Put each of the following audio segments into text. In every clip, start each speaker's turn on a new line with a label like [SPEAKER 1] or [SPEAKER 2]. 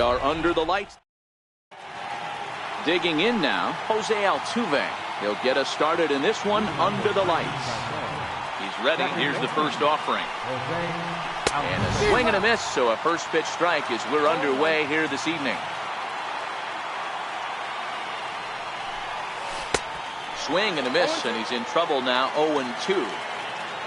[SPEAKER 1] are under the lights. Digging in now, Jose Altuve. He'll get us started in this one under the lights. He's ready. Here's the first offering. And a swing and a miss, so a first pitch strike as we're underway here this evening. Swing and a miss, and he's in trouble now, 0-2.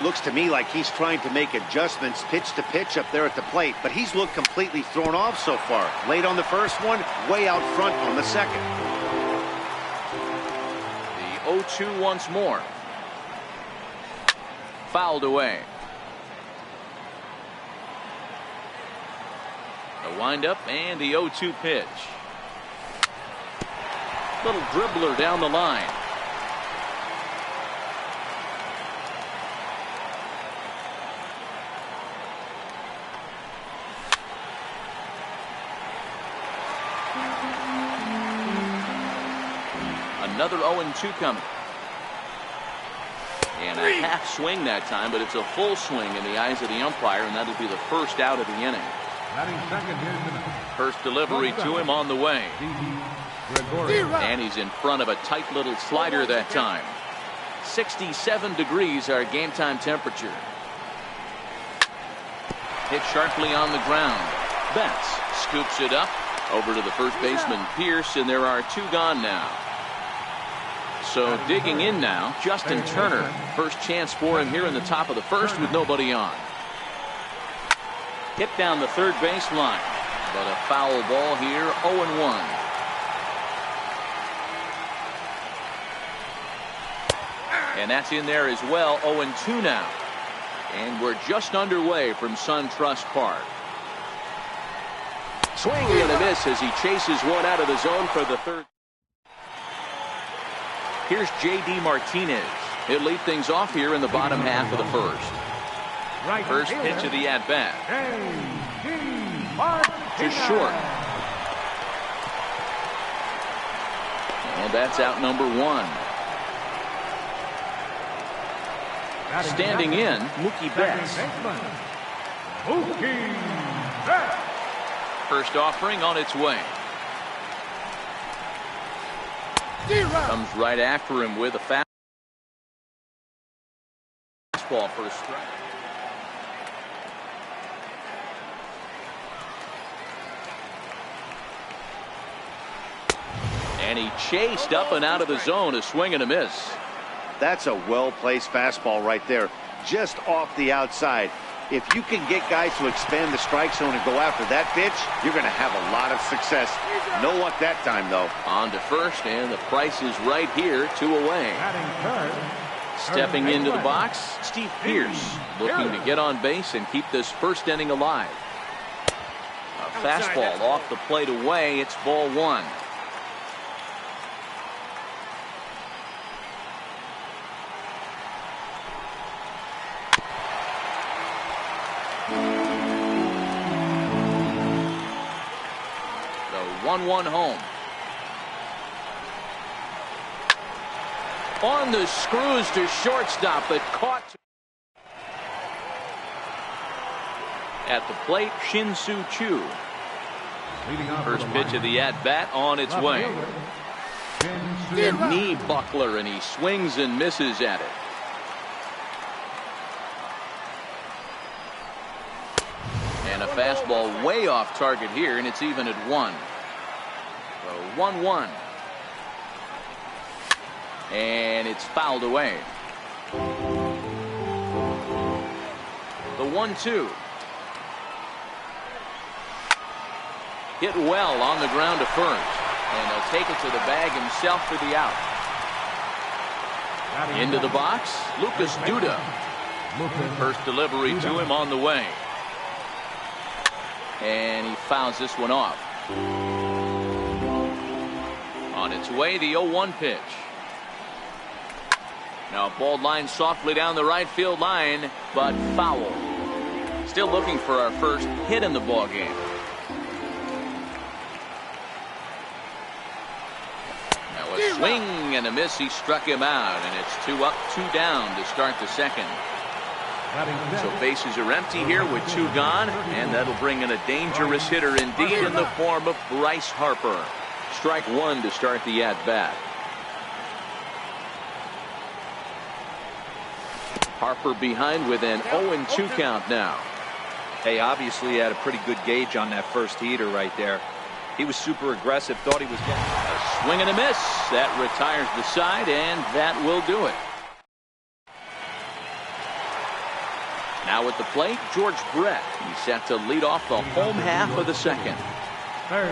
[SPEAKER 2] Looks to me like he's trying to make adjustments pitch to pitch up there at the plate, but he's looked completely thrown off so far. Late on the first one, way out front on the second.
[SPEAKER 1] The 0-2 once more. Fouled away. The windup and the 0-2 pitch. Little dribbler down the line. Another 0-2 coming. And a half swing that time, but it's a full swing in the eyes of the umpire, and that'll be the first out of the inning. First delivery to him on the way. And he's in front of a tight little slider that time. 67 degrees our game time temperature. Hit sharply on the ground. Betts scoops it up over to the first baseman Pierce, and there are two gone now. So digging in now, Justin Turner. First chance for him here in the top of the first with nobody on. Hit down the third baseline, but a foul ball here, 0-1. And that's in there as well, 0-2 now. And we're just underway from SunTrust Park. Swing and a miss as he chases one out of the zone for the third. Here's J.D. Martinez. He'll lead things off here in the bottom half of the first. First pitch of the at-bat. To short. And that's out number one. Standing in, Mookie Betts. First offering on its way. Comes right after him with a fastball for a strike. And he chased up and out of the zone, a swing and a miss.
[SPEAKER 2] That's a well-placed fastball right there, just off the outside. If you can get guys to expand the strike zone and go after that pitch, you're going to have a lot of success. No luck that time, though.
[SPEAKER 1] On to first, and the price is right here, 2 away. Stepping into the box, Steve Pierce, looking to get on base and keep this first inning alive. A fastball off the plate away. It's ball one. The 1-1 home. On the screws to shortstop, but caught at the plate. Shin-Soo Choo. First pitch of the at-bat on its way. Knee buckler, and he swings and misses at it. And a fastball way off target here, and it's even at 1. So 1-1. And it's fouled away. The 1-2. Hit well on the ground to first. And he'll take it to the bag himself for the out. Into the box, Lucas Duda. First delivery to him on the way. And he fouls this one off. On its way, the 0-1 pitch. Now ball line softly down the right field line, but foul. Still looking for our first hit in the ball game. Now a swing and a miss. He struck him out, and it's 2 up, 2 down to start the second. So bases are empty here with 2 gone, and that'll bring in a dangerous hitter indeed in the form of Bryce Harper. Strike 1 to start the at-bat. Harper behind with an 0-2 count now.
[SPEAKER 3] Hey, obviously he had a pretty good gauge on that first heater right there. He was super aggressive, thought he was getting
[SPEAKER 1] a swing and a miss. That retires the side, and that will do it. Now at the plate, George Brett. He's set to lead off the home half of the second.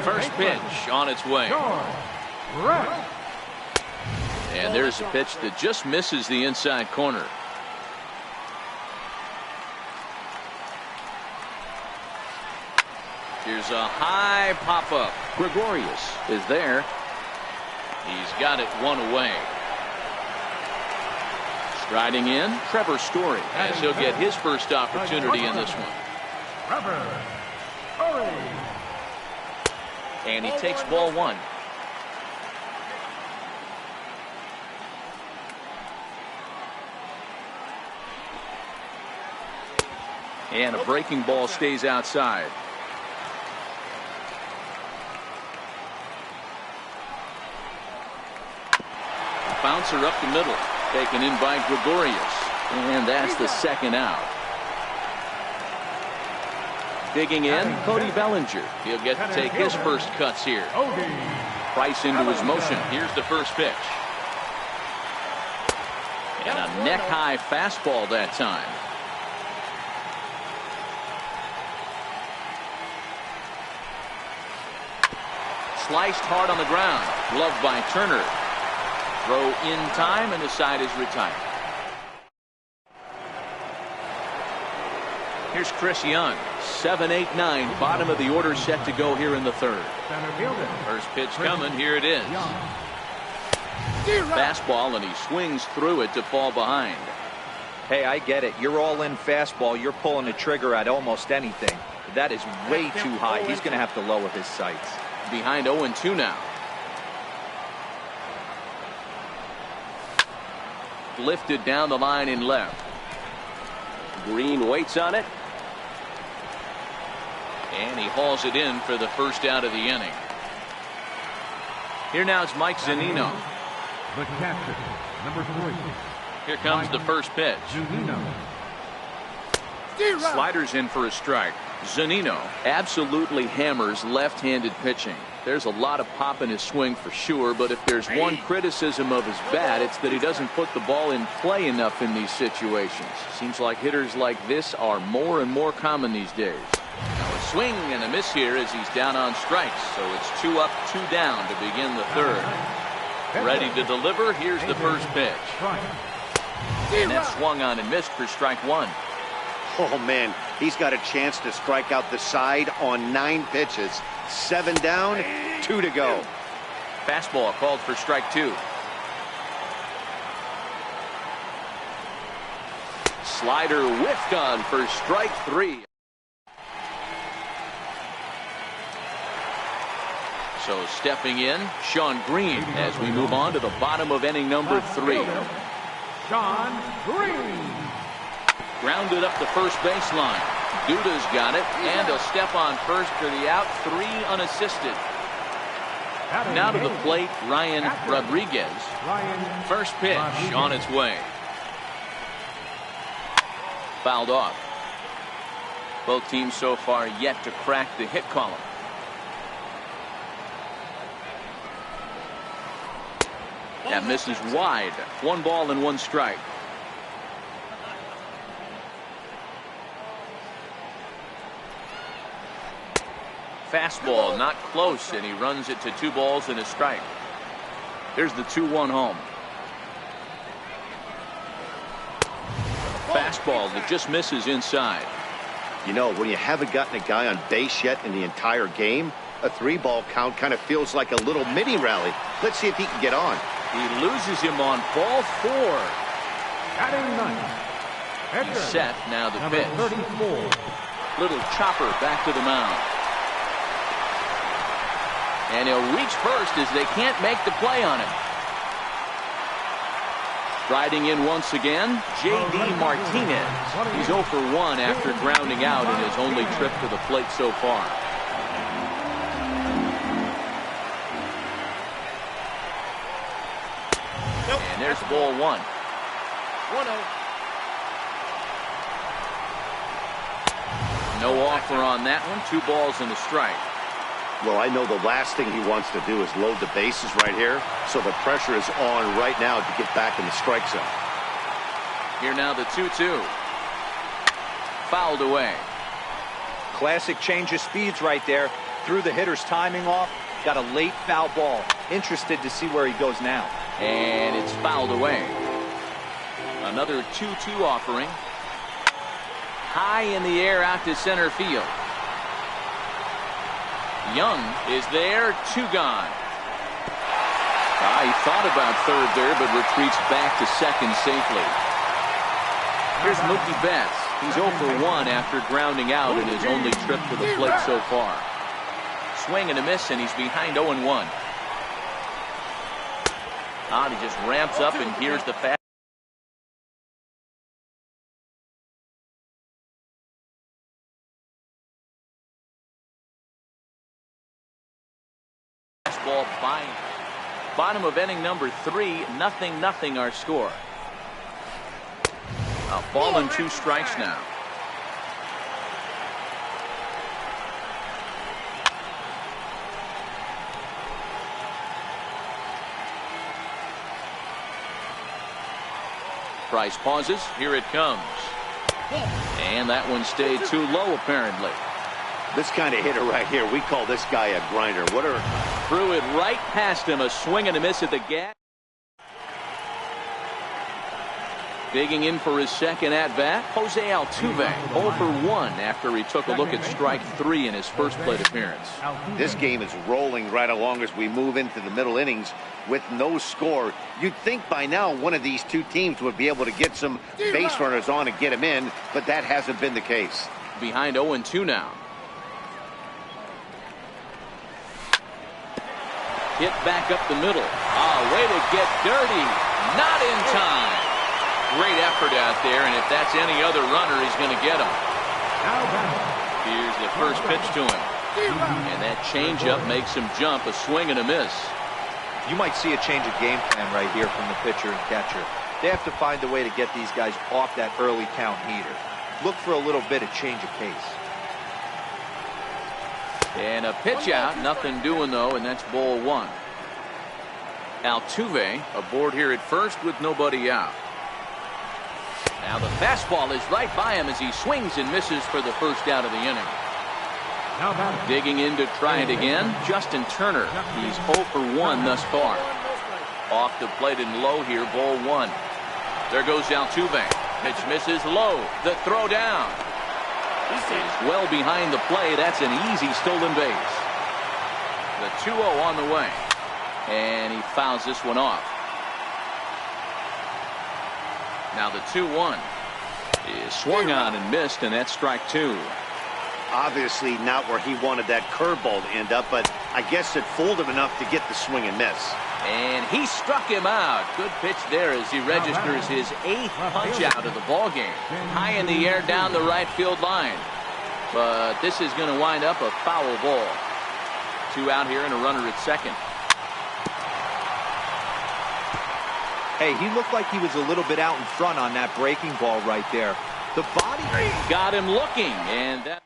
[SPEAKER 1] First pitch on its way. And there's a pitch that just misses the inside corner. Here's a high pop-up. Gregorius is there. He's got it 1 away. Striding in, Trevor Story, as he'll get his first opportunity in this one. And he takes ball 1. And a breaking ball stays outside. Bouncer up the middle, taken in by Gregorius, and that's the second out. Digging in, Cody Bellinger. He'll get to take his first cuts here. Price into his motion. Here's the first pitch. And a neck-high fastball that time. Sliced hard on the ground. Gloved by Turner. Throw in time, and the side is retired. Here's Chris Young. 7-8-9, bottom of the order set to go here in the third. First pitch coming. Here it is. Fastball, and he swings through it to fall behind.
[SPEAKER 3] Hey, I get it. You're all in fastball. You're pulling the trigger at almost anything. That is way too high. He's going to have to lower his sights.
[SPEAKER 1] Behind 0-2 now. Lifted down the line in left. Green waits on it. And he hauls it in for the first out of the inning. Here now it's Mike Zunino.
[SPEAKER 4] The catcher, number 3.
[SPEAKER 1] Here comes the first pitch. Sliders in for a strike. Zunino absolutely hammers left-handed pitching. There's a lot of pop in his swing for sure, but if there's one criticism of his bat, it's that he doesn't put the ball in play enough in these situations. Seems like hitters like this are more and more common these days. Now a swing and a miss here as he's down on strikes, so it's 2 up, 2 down to begin the third. Ready to deliver. Here's the first pitch. And that swung on and missed for strike 1.
[SPEAKER 2] Oh, man, he's got a chance to strike out the side on 9 pitches. 7 down, 2 to go.
[SPEAKER 1] Fastball called for strike 2. Slider whiffed on for strike 3. So stepping in, Sean Green as we move on to the bottom of inning number 3.
[SPEAKER 4] Sean Green.
[SPEAKER 1] Grounded up the first baseline. Duda's got it, and he'll step on first for the out. 3 unassisted. Now to the plate, Ryan Rodriguez. First pitch on its way. Fouled off. Both teams so far yet to crack the hit column. That misses wide. 1 ball and 1 strike. Fastball not close, and he runs it to 2 balls and a strike. Here's the 2-1 home. Fastball that just misses inside.
[SPEAKER 2] You know, when you haven't gotten a guy on base yet in the entire game, a 3-ball count kind of feels like a little mini rally. Let's see if he can get on.
[SPEAKER 1] He loses him on ball 4. He's set. Now the pitch.
[SPEAKER 4] 34.
[SPEAKER 1] Little chopper back to the mound. And he'll reach first as they can't make the play on him. Striding in once again, J.D. Martinez. He's 0 for 1 after grounding out in his only trip to the plate so far. And there's ball 1. 1-0. No offer on that one. 2 balls and a strike.
[SPEAKER 2] Well, I know the last thing he wants to do is load the bases right here, so the pressure is on right now to get back in the strike zone.
[SPEAKER 1] Here now the 2-2. Fouled away.
[SPEAKER 3] Classic change of speeds right there. Threw the hitter's timing off. Got a late foul ball. Interested to see where he goes now.
[SPEAKER 1] And it's fouled away. Another 2-2 offering. High in the air out to center field. Young is there, 2 gone. He thought about third there, but retreats back to second safely. Here's Mookie Betts. He's 0 for 1 after grounding out in his only trip to the plate so far. Swing and a miss, and he's behind 0-1. He just ramps up, and here's the fast. Ball by bottom of inning number 3, 0-0 our score. A ball and 2 strikes now. Price pauses. Here it comes. And that one stayed too low apparently.
[SPEAKER 2] This kind of hitter right here, we call this guy a grinder.
[SPEAKER 1] Threw it right past him. A swing and a miss at the gap. Digging in for his second at-bat, Jose Altuve, 0 for 1 after he took a look at strike 3 in his first plate appearance.
[SPEAKER 2] This game is rolling right along as we move into the middle innings with no score. You'd think by now one of these 2 teams would be able to get some base runners on and get him in, but that hasn't been the case.
[SPEAKER 1] Behind 0-2 now. Hit back up the middle. Way to get dirty. Not in time. Great effort out there, and if that's any other runner, he's going to get him. Here's the first pitch to him. And that changeup makes him jump. A swing and a miss.
[SPEAKER 3] You might see a change of game plan right here from the pitcher and catcher. They have to find a way to get these guys off that early count heater. Look for a little bit of change of pace.
[SPEAKER 1] And a pitch out. Nothing doing, though, and that's ball 1. Altuve aboard here at first with nobody out. Now the fastball is right by him as he swings and misses for the first out of the inning. Digging in to try it again, Justin Turner. He's 0 for 1 thus far. Off the plate and low here, ball 1. There goes Altuve. Pitch misses low. The throw down. He's well behind the play. That's an easy stolen base. The 2-0 on the way. And he fouls this one off. Now the 2-1 is swung on and missed, and that's strike 2.
[SPEAKER 2] Obviously not where he wanted that curveball to end up, but I guess it fooled him enough to get the swing and miss.
[SPEAKER 1] And he struck him out. Good pitch there as he registers his 8th punch out of the ball game. High in the air down the right field line. But this is going to wind up a foul ball. 2 out here and a runner at second.
[SPEAKER 3] Hey, he looked like he was a little bit out in front on that breaking ball right there. The body
[SPEAKER 1] got him looking, and that.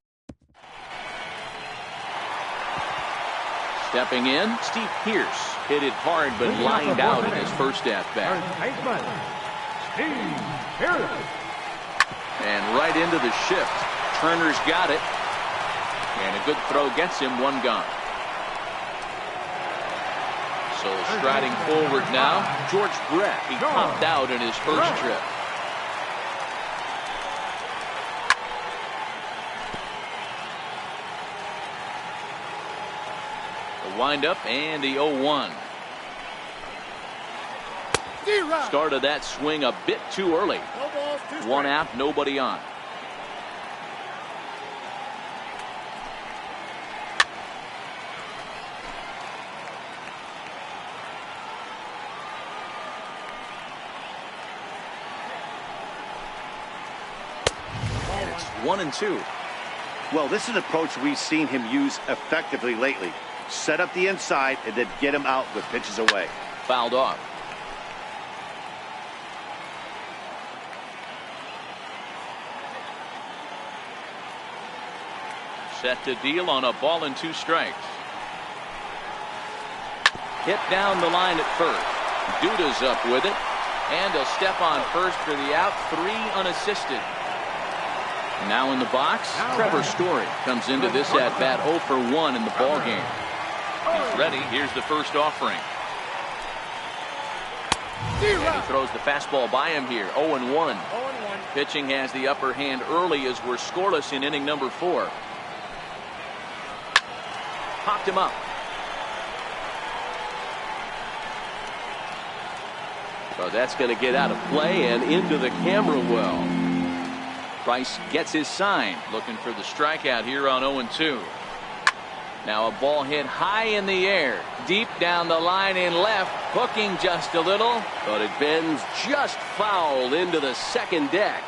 [SPEAKER 1] Stepping in, Steve Pearce hit it hard but lined out in his first at bat. And right into the shift. Turner's got it, and a good throw gets him 1 gone. So striding forward now, George Brett. He popped out in his first trip. The windup and the 0-1. Started that swing a bit too early. 1 out, nobody on. It's 1-2.
[SPEAKER 2] Well, this is an approach we've seen him use effectively lately. Set up the inside and then get him out with pitches away.
[SPEAKER 1] Fouled off. Set to deal on a ball and 2 strikes. Hit down the line at first. Duda's up with it. And he'll step on first for the out. 3 unassisted. Now in the box, Trevor Story comes into this at bat 0 for 1 in the ball game. He's ready. Here's the first offering. And he throws the fastball by him here. 0-1. Pitching has the upper hand early as we're scoreless in inning number 4. Popped him up. So that's going to get out of play and into the camera well. Price gets his sign, looking for the strikeout here on 0-2. Now a ball hit high in the air, deep down the line in left, hooking just a little, but it bends just foul into the second deck.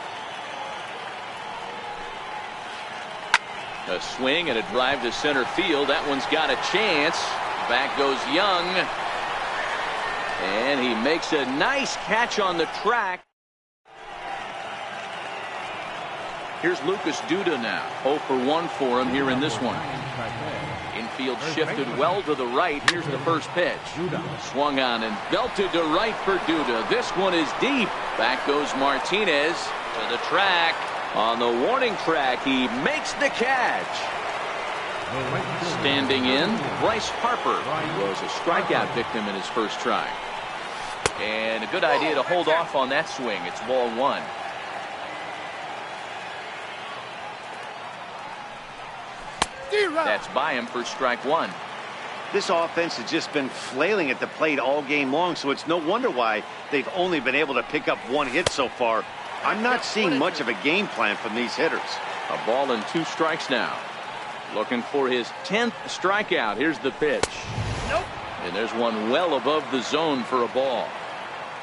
[SPEAKER 1] A swing and a drive to center field. That one's got a chance. Back goes Young. And he makes a nice catch on the track. Here's Lucas Duda now. 0 for 1 for him here in this one. Infield shifted well to the right. Here's the first pitch. Swung on and belted to right for Duda. This one is deep. Back goes Martinez to the track. On the warning track, he makes the catch. Standing in, Bryce Harper was a strikeout victim in his first try. And a good idea to hold off on that swing. It's ball 1. That's by him for strike 1.
[SPEAKER 2] This offense has just been flailing at the plate all game long, so it's no wonder why they've only been able to pick up 1 hit so far. I'm not seeing much of a game plan from these hitters.
[SPEAKER 1] A ball and 2 strikes now. Looking for his 10th strikeout. Here's the pitch. And there's one well above the zone for a ball.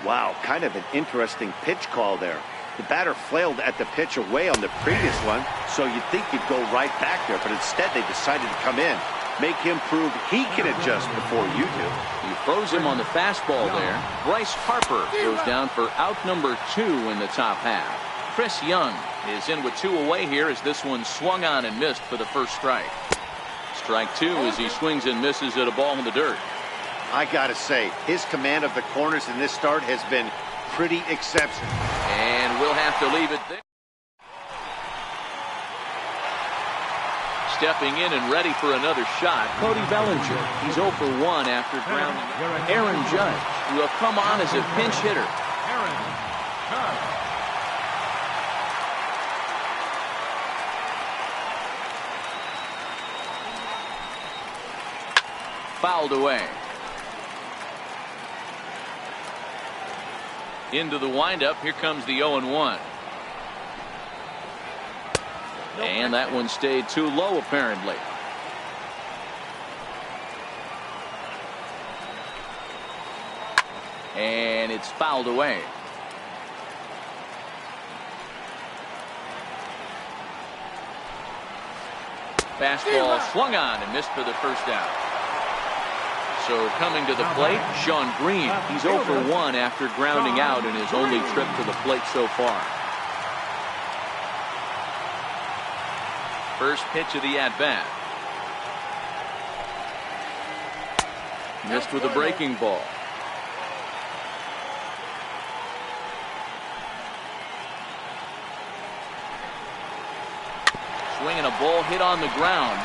[SPEAKER 2] Wow, kind of an interesting pitch call there. The batter flailed at the pitch away on the previous one, so you'd think he'd go right back there, but instead they decided to come in. Make him prove he can adjust before you do.
[SPEAKER 1] He throws him on the fastball there. Bryce Harper goes down for out number 2 in the top half. Chris Young is in with 2 away here as this one swung on and missed for the first strike. Strike 2 as he swings and misses at a ball in the dirt.
[SPEAKER 2] I gotta say, his command of the corners in this start has been pretty exceptional.
[SPEAKER 1] And we'll have to leave it there. Stepping in and ready for another shot, Cody Bellinger. He's 0 for 1 after grounding. Aaron Judge will come on as a pinch hitter. Fouled away. Into the windup. Here comes the 0-1. And that one stayed too low, apparently. And it's fouled away. Fastball swung on and missed for the first out. So coming to the plate, Sean Green. He's 0 for 1 after grounding out in his only trip to the plate so far. First pitch of the at-bat. Missed with a breaking ball. Swinging a ball hit on the ground.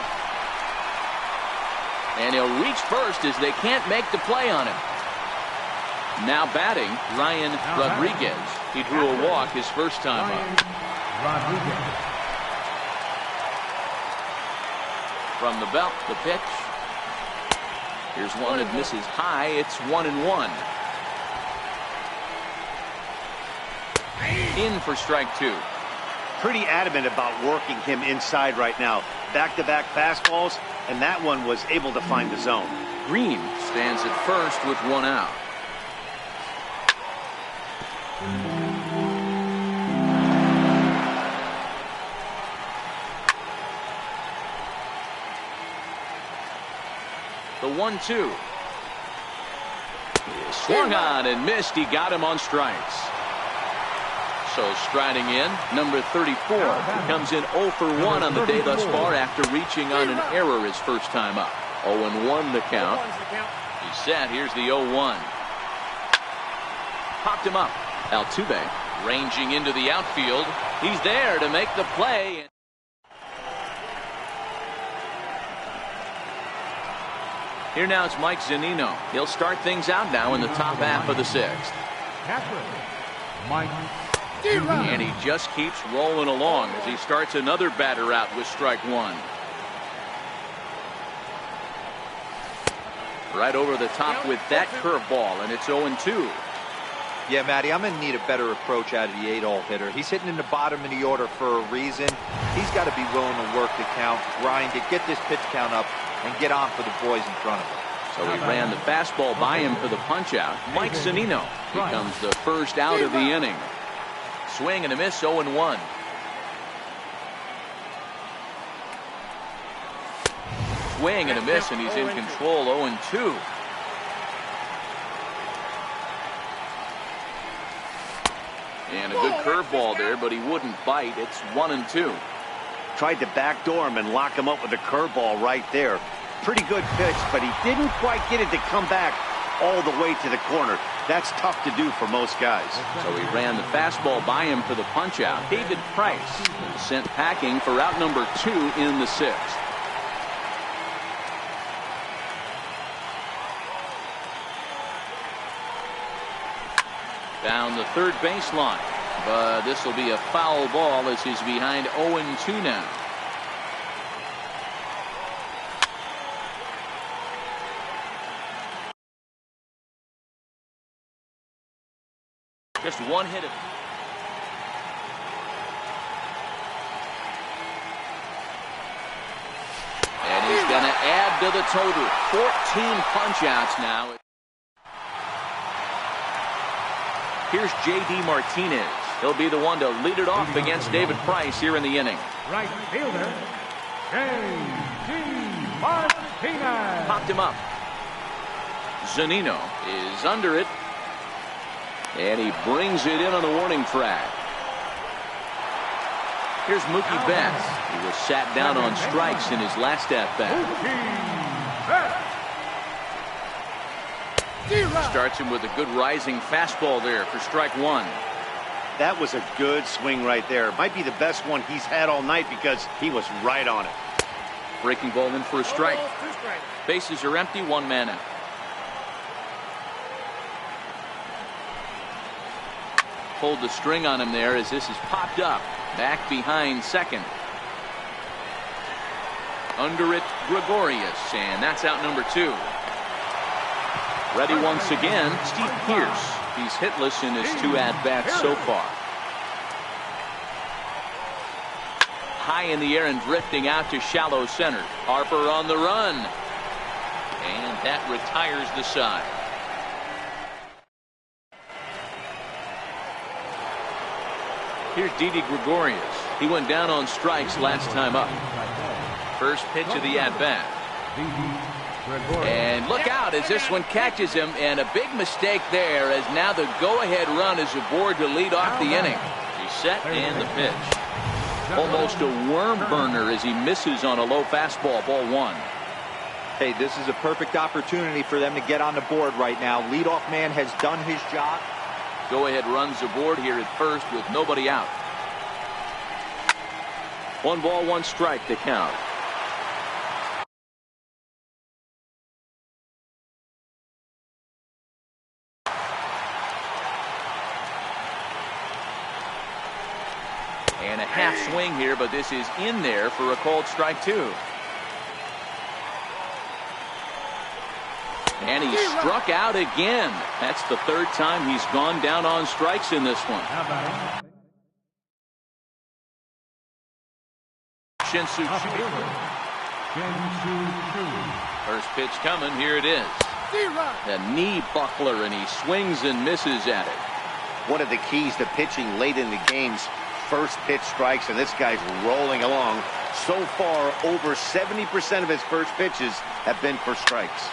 [SPEAKER 1] And he'll reach first as they can't make the play on him. Now batting, Ryan Rodriguez. He drew a walk his first time up. From the belt, the pitch. Here's one that misses high. It's 1-1. In for strike 2.
[SPEAKER 2] Pretty adamant about working him inside right now. Back-to-back fastballs, and that one was able to find the zone.
[SPEAKER 1] Green stands at first with 1 out. 1-2. Swung on and missed. He got him on strikes. So striding in, number 34. He comes in 0 for 1 on the day thus far after reaching on an error his first time up. 0-1 the count. He's set. Here's the 0-1. Popped him up. Altuve ranging into the outfield. He's there to make the play. Here now it's Mike Zunino. He'll start things out now in the top half of the 6th. And he just keeps rolling along as he starts another batter out with strike 1. Right over the top with that curveball, and it's 0-2.
[SPEAKER 3] Yeah, Matty, I'm going to need a better approach out of the 8-hole hitter. He's hitting in the bottom of the order for a reason. He's got to be willing to work the count, grind it, get this pitch count up, and get on for the boys in front of him.
[SPEAKER 1] So he ran the fastball by him for the punch-out. Mike Zunino becomes the first out of the inning. Swing and a miss, 0-1. Swing and a miss, and he's in control, 0-2. And a good curveball there, but he wouldn't bite. It's 1-2.
[SPEAKER 2] Tried to backdoor him and lock him up with a curveball right there. Pretty good pitch, but he didn't quite get it to come back all the way to the corner. That's tough to do for most guys.
[SPEAKER 1] So he ran the fastball by him for the punch-out. David Price sent packing for out number 2 in the 6th. Down the third baseline, but this will be a foul ball as he's behind 0-2 now. Just one hit. And he's going to add to the total. 14 punch-outs now. Here's J.D. Martinez. He'll be the one to lead it off against David Price here in the inning.
[SPEAKER 4] Right fielder, J.D. Martinez.
[SPEAKER 1] Popped him up. Zunino is under it. And he brings it in on the warning track. Here's Mookie Betts. He was sat down on strikes in his last at-bat. Starts him with a good rising fastball there for strike 1.
[SPEAKER 2] That was a good swing right there. Might be the best one he's had all night because he was right on it.
[SPEAKER 1] Breaking ball in for a strike. Bases are empty, 1 man out. Pulled the string on him there as this is popped up. Back behind second. Under it, Gregorius, and that's out number 2. Ready once again, Steve Pearce. He's hitless in his 2 at-bats so far. High in the air and drifting out to shallow center. Harper on the run. And that retires the side. Here's Didi Gregorius. He went down on strikes last time up. First pitch of the at-bat. And look out as this one catches him, and a big mistake there as now the go-ahead run is aboard to lead off the inning. He's set and the pitch. Almost a worm burner as he misses on a low fastball, ball 1.
[SPEAKER 3] Hey, this is a perfect opportunity for them to get on the board right now. Leadoff man has done his job.
[SPEAKER 1] Go-ahead runs aboard here at first with nobody out. 1 ball, 1 strike to count. And a half swing here, but this is in there for a called strike 2. And he struck out again. That's the 3rd time he's gone down on strikes in this one. Shin-Soo Choo. First pitch coming. Here it is. A knee buckler, and he swings and misses at it.
[SPEAKER 2] One of the keys to pitching late in the games, first pitch strikes, and this guy's rolling along So far, over 70% of his first pitches have been for strikes.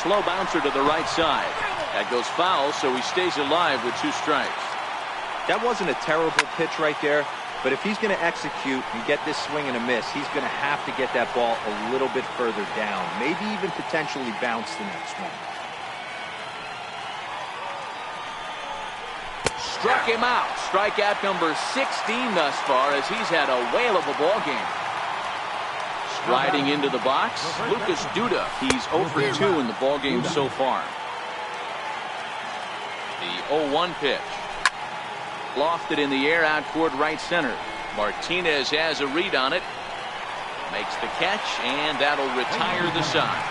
[SPEAKER 1] Slow bouncer to the right side. That goes foul, so he stays alive with 2 strikes.
[SPEAKER 3] That wasn't a terrible pitch right there, but if he's going to execute and get this swing and a miss, he's going to have to get that ball a little bit further down, maybe even potentially bounce the next one.
[SPEAKER 1] Struck him out. Strikeout number 16 thus far, as he's had a whale of a ball game. Striding into the box, Lucas Duda. He's 0 for 2 in the ball game so far. The 0-1 pitch. Lofted in the air out toward right center. Martinez has a read on it. Makes the catch, and that'll retire the side.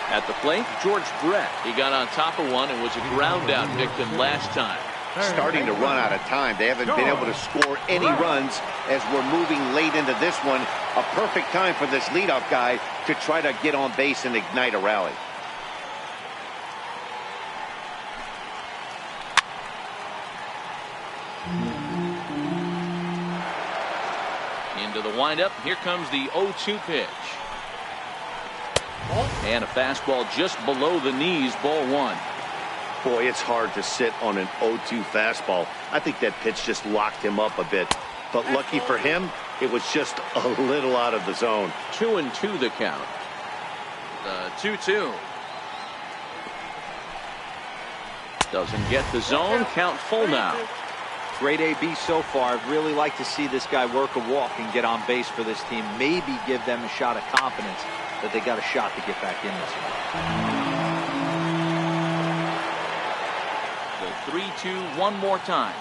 [SPEAKER 1] At the plate, George Brett. He got on top of one and was a ground out victim last time.
[SPEAKER 2] Starting to run out of time. They haven't been able to score any runs as we're moving late into this one. A perfect time for this leadoff guy to try to get on base and ignite a rally.
[SPEAKER 1] Into the windup. Here comes the 0-2 pitch. And a fastball just below the knees, ball 1.
[SPEAKER 2] Boy, it's hard to sit on an 0-2 fastball. I think that pitch just locked him up a bit. But lucky for him, it was just a little out of the zone.
[SPEAKER 1] 2-2 the count. The 2-2. Doesn't get the zone. Count full now.
[SPEAKER 3] Great AB so far. I'd really like to see this guy work a walk and get on base for this team. Maybe give them a shot of confidence that they got a shot to get back in this
[SPEAKER 1] one. The 3-2 one more time.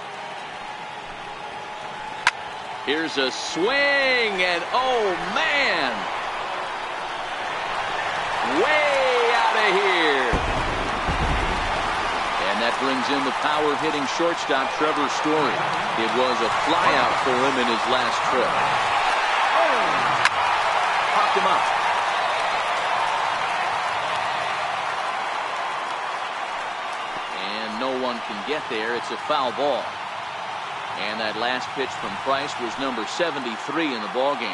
[SPEAKER 1] Here's a swing, and oh man, way out of here. And that brings in the power-hitting shortstop, Trevor Story. It was a flyout for him in his last trip. Popped him up. And no one can get there. It's a foul ball. And that last pitch from Price was number 73 in the ballgame.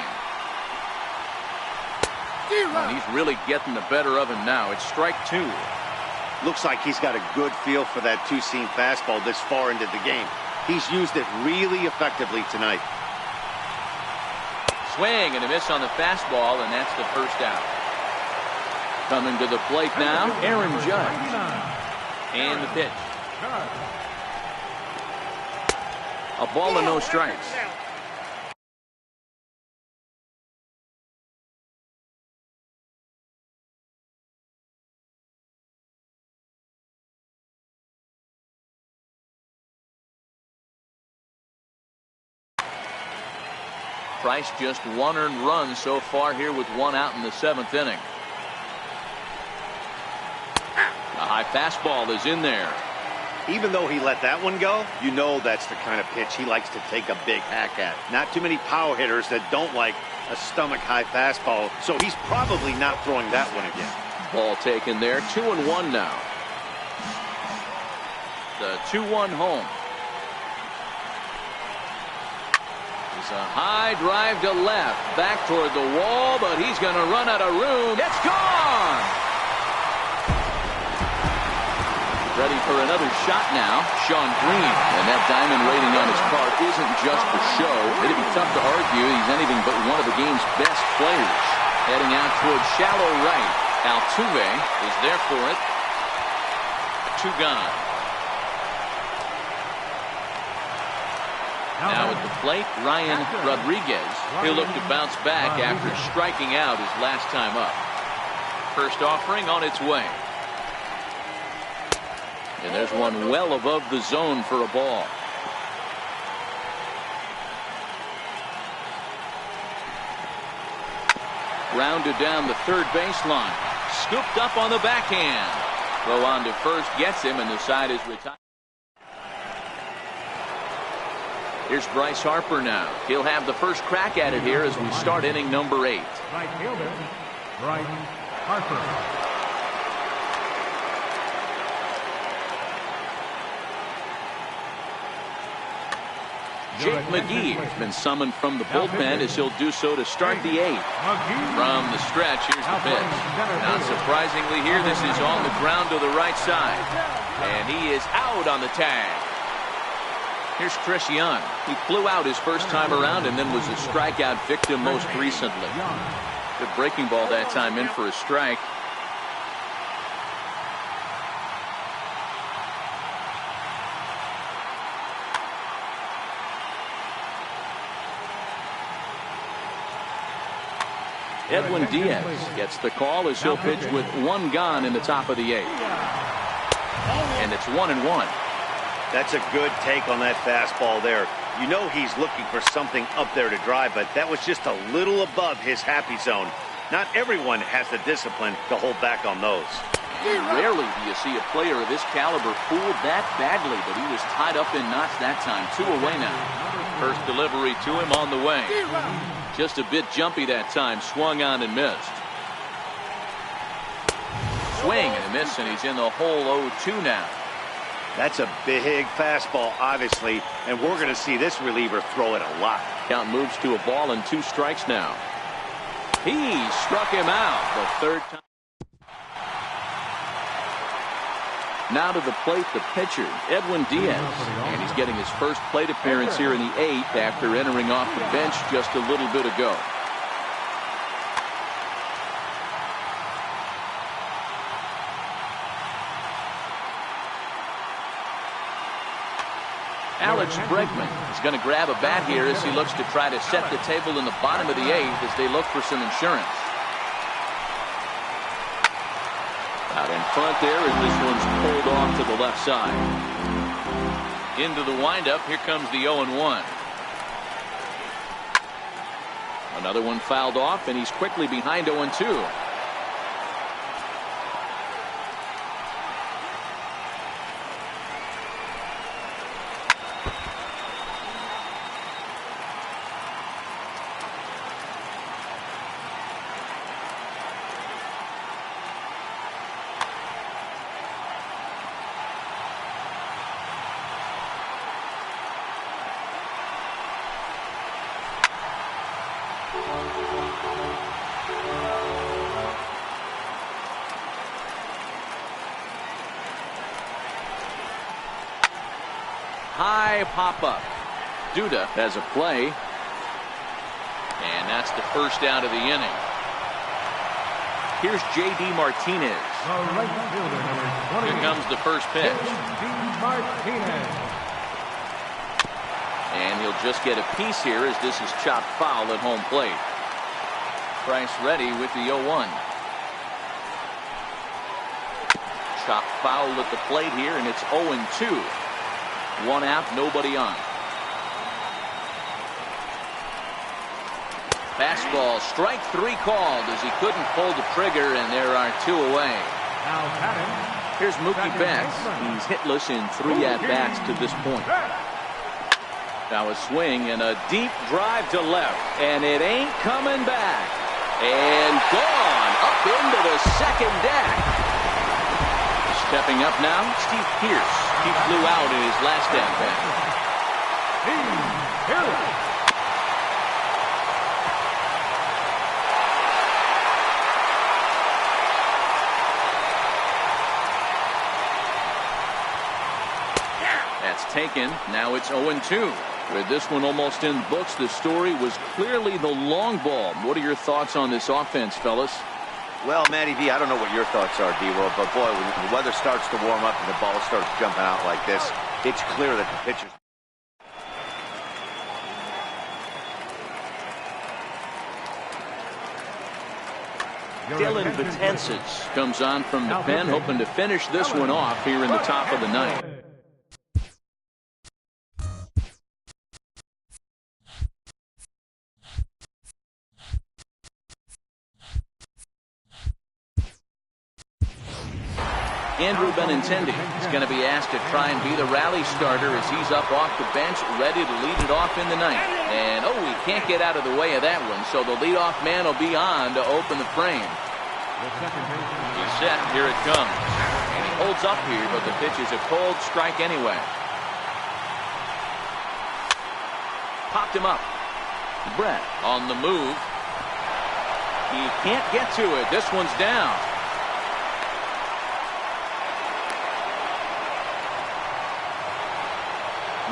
[SPEAKER 1] And he's really getting the better of him now. It's strike 2.
[SPEAKER 2] Looks like he's got a good feel for that two-seam fastball this far into the game. He's used it really effectively tonight.
[SPEAKER 1] Swing and a miss on the fastball, and that's the first out. Coming to the plate now, Aaron Judge. And the pitch. A ball and no strikes. Price just 1 earned run so far here with 1 out in the 7th inning. A high fastball is in there.
[SPEAKER 2] Even though he let that one go, you know that's the kind of pitch he likes to take a big hack at. Not too many power hitters that don't like a stomach-high fastball, so he's probably not throwing that one again.
[SPEAKER 1] Ball taken there, 2-1 now. The 2-1 home. It's a high drive to left, back toward the wall, but he's going to run out of room. It's gone! Ready for another shot now, Sean Green. And that diamond rating on his card isn't just for show. It'd be tough to argue he's anything but one of the game's best players. Heading out toward shallow right. Altuve is there for it. 2 gone. Now at the plate, Ryan Rodriguez. He'll look to bounce back after striking out his last time up. First offering on its way. And there's one well above the zone for a ball. Grounded down the third baseline. Scooped up on the backhand. Throw on to first gets him, and the side is retired. Here's Bryce Harper now. He'll have the first crack at it here as we start inning number 8.
[SPEAKER 4] Right fielder, Bryce Harper.
[SPEAKER 1] Jake McGee has been summoned from the bullpen as he'll do so to start the 8th. From the stretch, here's the pitch. Not surprisingly here, this is on the ground to the right side. And he is out on the tag. Here's Chris Young. He flew out his first time around and then was a strikeout victim most recently. Good breaking ball that time in for a strike. Edwin Diaz gets the call as he'll pitch with 1 gone in the top of the 8th. And it's 1-1.
[SPEAKER 2] That's a good take on that fastball there. You know he's looking for something up there to drive, but that was just a little above his happy zone. Not everyone has the discipline to hold back on those.
[SPEAKER 1] Rarely do you see a player of this caliber fooled that badly, but he was tied up in knots that time. 2 away now. First delivery to him on the way. Just a bit jumpy that time. Swung on and missed. Swing and a miss, and he's in the hole 0-2 now.
[SPEAKER 2] That's a big fastball, obviously, and we're going to see this reliever throw it a lot.
[SPEAKER 1] Count moves to a ball and 2 strikes now. He struck him out the 3rd time. Now to the plate, the pitcher, Edwin Diaz. And he's getting his first plate appearance here in the 8th after entering off the bench just a little bit ago. Alex Bregman is going to grab a bat here as he looks to try to set the table in the bottom of the 8th as they look for some insurance. Out in front there as this one's pulled off to the left side. Into the windup. Here comes the 0-1. Another one fouled off, and he's quickly behind 0-2. High pop-up. Duda has a play. And that's the first out of the inning. Here's J.D. Martinez. Here comes the first pitch. And he'll just get a piece here as this is chopped foul at home plate. Price ready with the 0-1. Chopped foul at the plate here, and it's 0-2. 1 out, nobody on. Fastball, strike 3 called as he couldn't pull the trigger, and there are 2 away. Here's Mookie Betts. He's hitless in 3 at-bats to this point. Now a swing and a deep drive to left, and it ain't coming back. And gone up into the second deck. Stepping up now, Steve Pearce. He flew out in his last at-bat. That's taken. Now it's 0-2. With this one almost in the books, the story was clearly the long ball. What are your thoughts on this offense, fellas?
[SPEAKER 2] Well, Matty V, I don't know what your thoughts are, D-World, but boy, when the weather starts to warm up and the ball starts jumping out like this, it's clear that the pitchers...
[SPEAKER 1] Dylan Betances comes on from the pen, hoping to finish this one off here in the top of the 9th. Andrew Benintendi is going to be asked to try and be the rally starter as he's up off the bench, ready to lead it off in the 9th. And, he can't get out of the way of that one, so the leadoff man will be on to open the frame. He's set. Here it comes. And he holds up here, but the pitch is a cold strike anyway. popped him up. Brett on the move. He can't get to it. This one's down.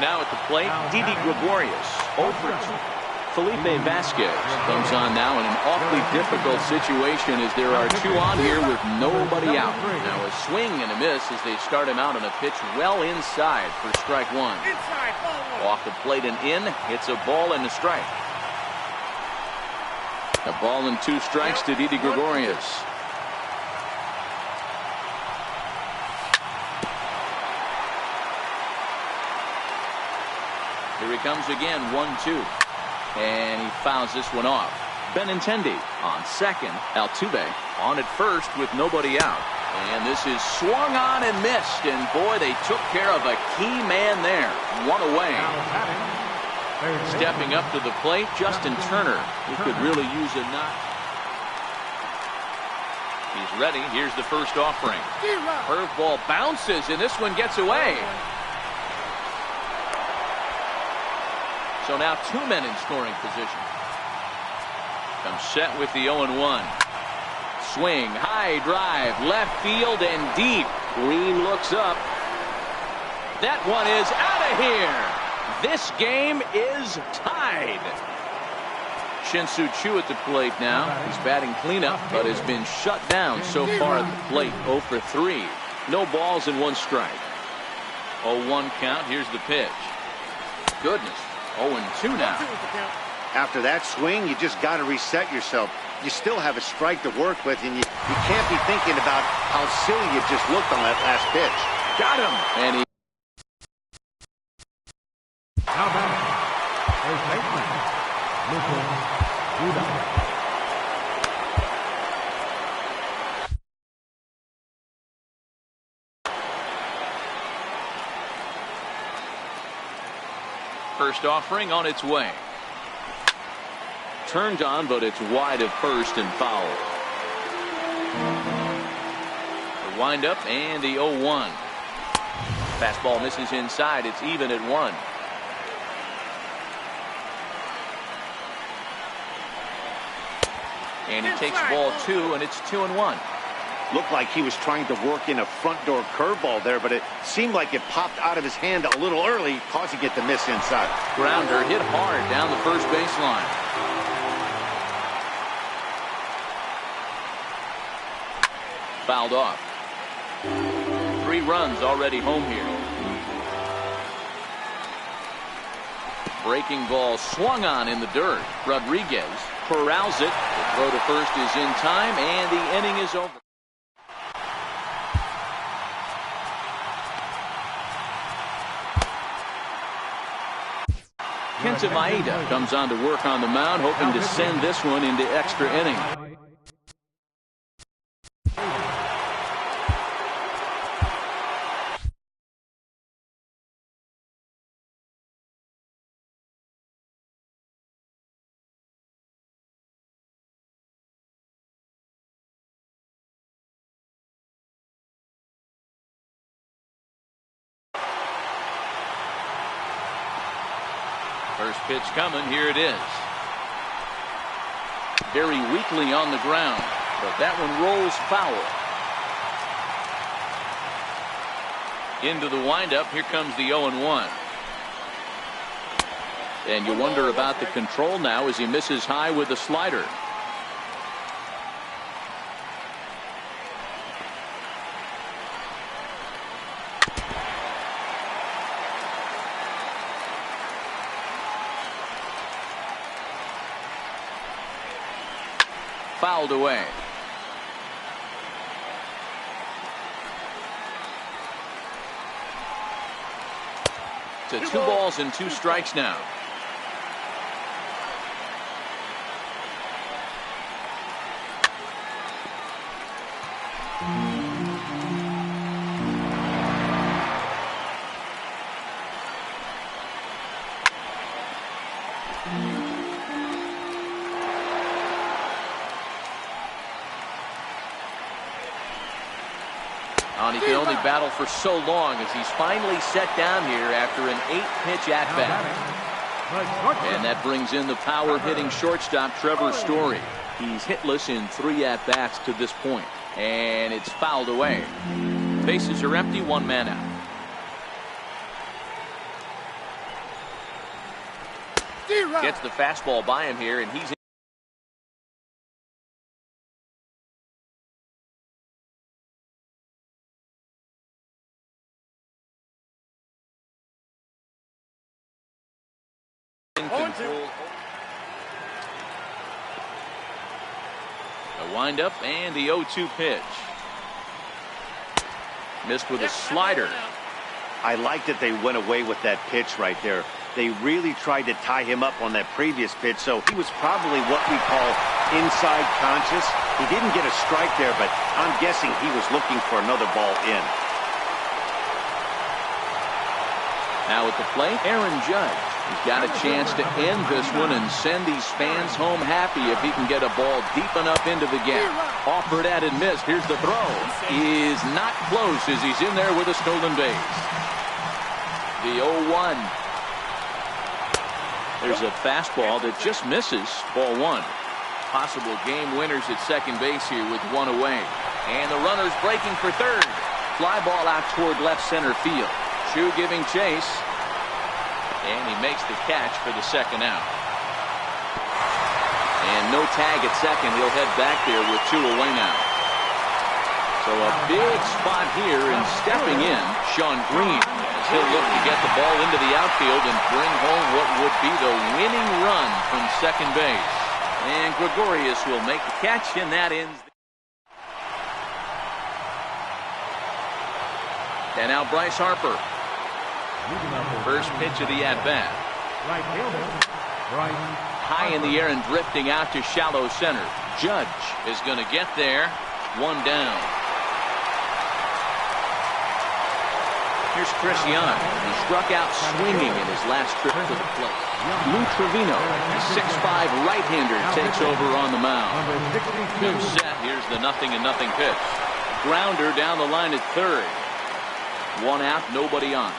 [SPEAKER 1] Now at the plate, Didi Gregorius. Over Felipe Vasquez comes on now in an awfully difficult situation as there are two on here with nobody out. Now a swing and a miss as they start him out on a pitch well inside for strike one. Off the plate and in. It's a ball and a strike. A ball and 2 strikes to Didi Gregorius. Here he comes again, 1-2. And he fouls this one off. Benintendi on second. Altuve on at first with nobody out. And this is swung on and missed. And boy, they took care of a key man there. One away. Stepping up to the plate, Justin Turner, who could really use a knock. He's ready. Here's the first offering. Curveball bounces, and this one gets away. So now 2 men in scoring position. Comes set with the 0-1. Swing, high drive, left field and deep. Green looks up. That one is out of here. This game is tied. Shin-Soo Choo at the plate now. He's batting cleanup, but has been shut down so far at the plate. 0 for 3. No balls and 1 strike. 0-1 count. Here's the pitch. Goodness. 0-2 now.
[SPEAKER 2] After that swing, you just got to reset yourself. You still have a strike to work with, and you can't be thinking about how silly you just looked on that last pitch.
[SPEAKER 1] Got him. And he.
[SPEAKER 4] Now back. First baseman, Lucas Duda.
[SPEAKER 1] First offering on its way. Turned on, but it's wide of first and foul. The windup and the 0-1. Fastball misses inside. It's even at 1. And he takes ball 2, and it's 2-1.
[SPEAKER 2] Looked like he was trying to work in a front door curveball there, but it seemed like it popped out of his hand a little early, causing it to miss inside.
[SPEAKER 1] Grounder hit hard down the first baseline. Fouled off. 3 runs already home here. Breaking ball swung on in the dirt. Rodriguez corrals it. The throw to first is in time, and the inning is over. Kenta Maeda comes on to work on the mound, hoping to send this one into extra inning. First pitch coming. Here it is. Very weakly on the ground, but that one rolls foul. Into the windup. Here comes the 0-1. And you wonder about the control now as he misses high with the slider. Fouled away. To 2 balls and 2 strikes now. He can only battle for so long as he's finally set down here after an 8-pitch at-bat. And that brings in the power-hitting shortstop, Trevor Story. He's hitless in 3 at-bats to this point. And it's fouled away. Bases are empty, 1 man out. Gets the fastball by him here, and he's in control. A windup and the 0-2 pitch. Missed with a slider.
[SPEAKER 2] I like that they went away with that pitch right there. They really tried to tie him up on that previous pitch, so he was probably what we call inside conscious. He didn't get a strike there, but I'm guessing he was looking for another ball in.
[SPEAKER 1] Now at the plate, Aaron Judge. He's got a chance to end this one and send these fans home happy if he can get a ball deep enough into the gap. Offered at and missed. Here's the throw. Is not close as he's in there with a stolen base. The 0-1. There's a fastball that just misses. Ball 1. Possible game winners at second base here with 1 away. And the runner's breaking for third. Fly ball out toward left center field. Chu giving chase. And he makes the catch for the second out. And no tag at second. He'll head back there with 2 away now. So a big spot here, and stepping in, Sean Green. He'll look to get the ball into the outfield and bring home what would be the winning run from second base. And Gregorius will make the catch, and that ends. And now Bryce Harper. First pitch of the at-bat. High in the air and drifting out to shallow center. Judge is going to get there. 1 down. Here's Chris Young. He struck out swinging in his last trip to the plate. Lou Trevino, the 6'5" right-hander, takes over on the mound. Good set. Here's the 0-0 pitch. Grounder down the line at third. 1 out, nobody on.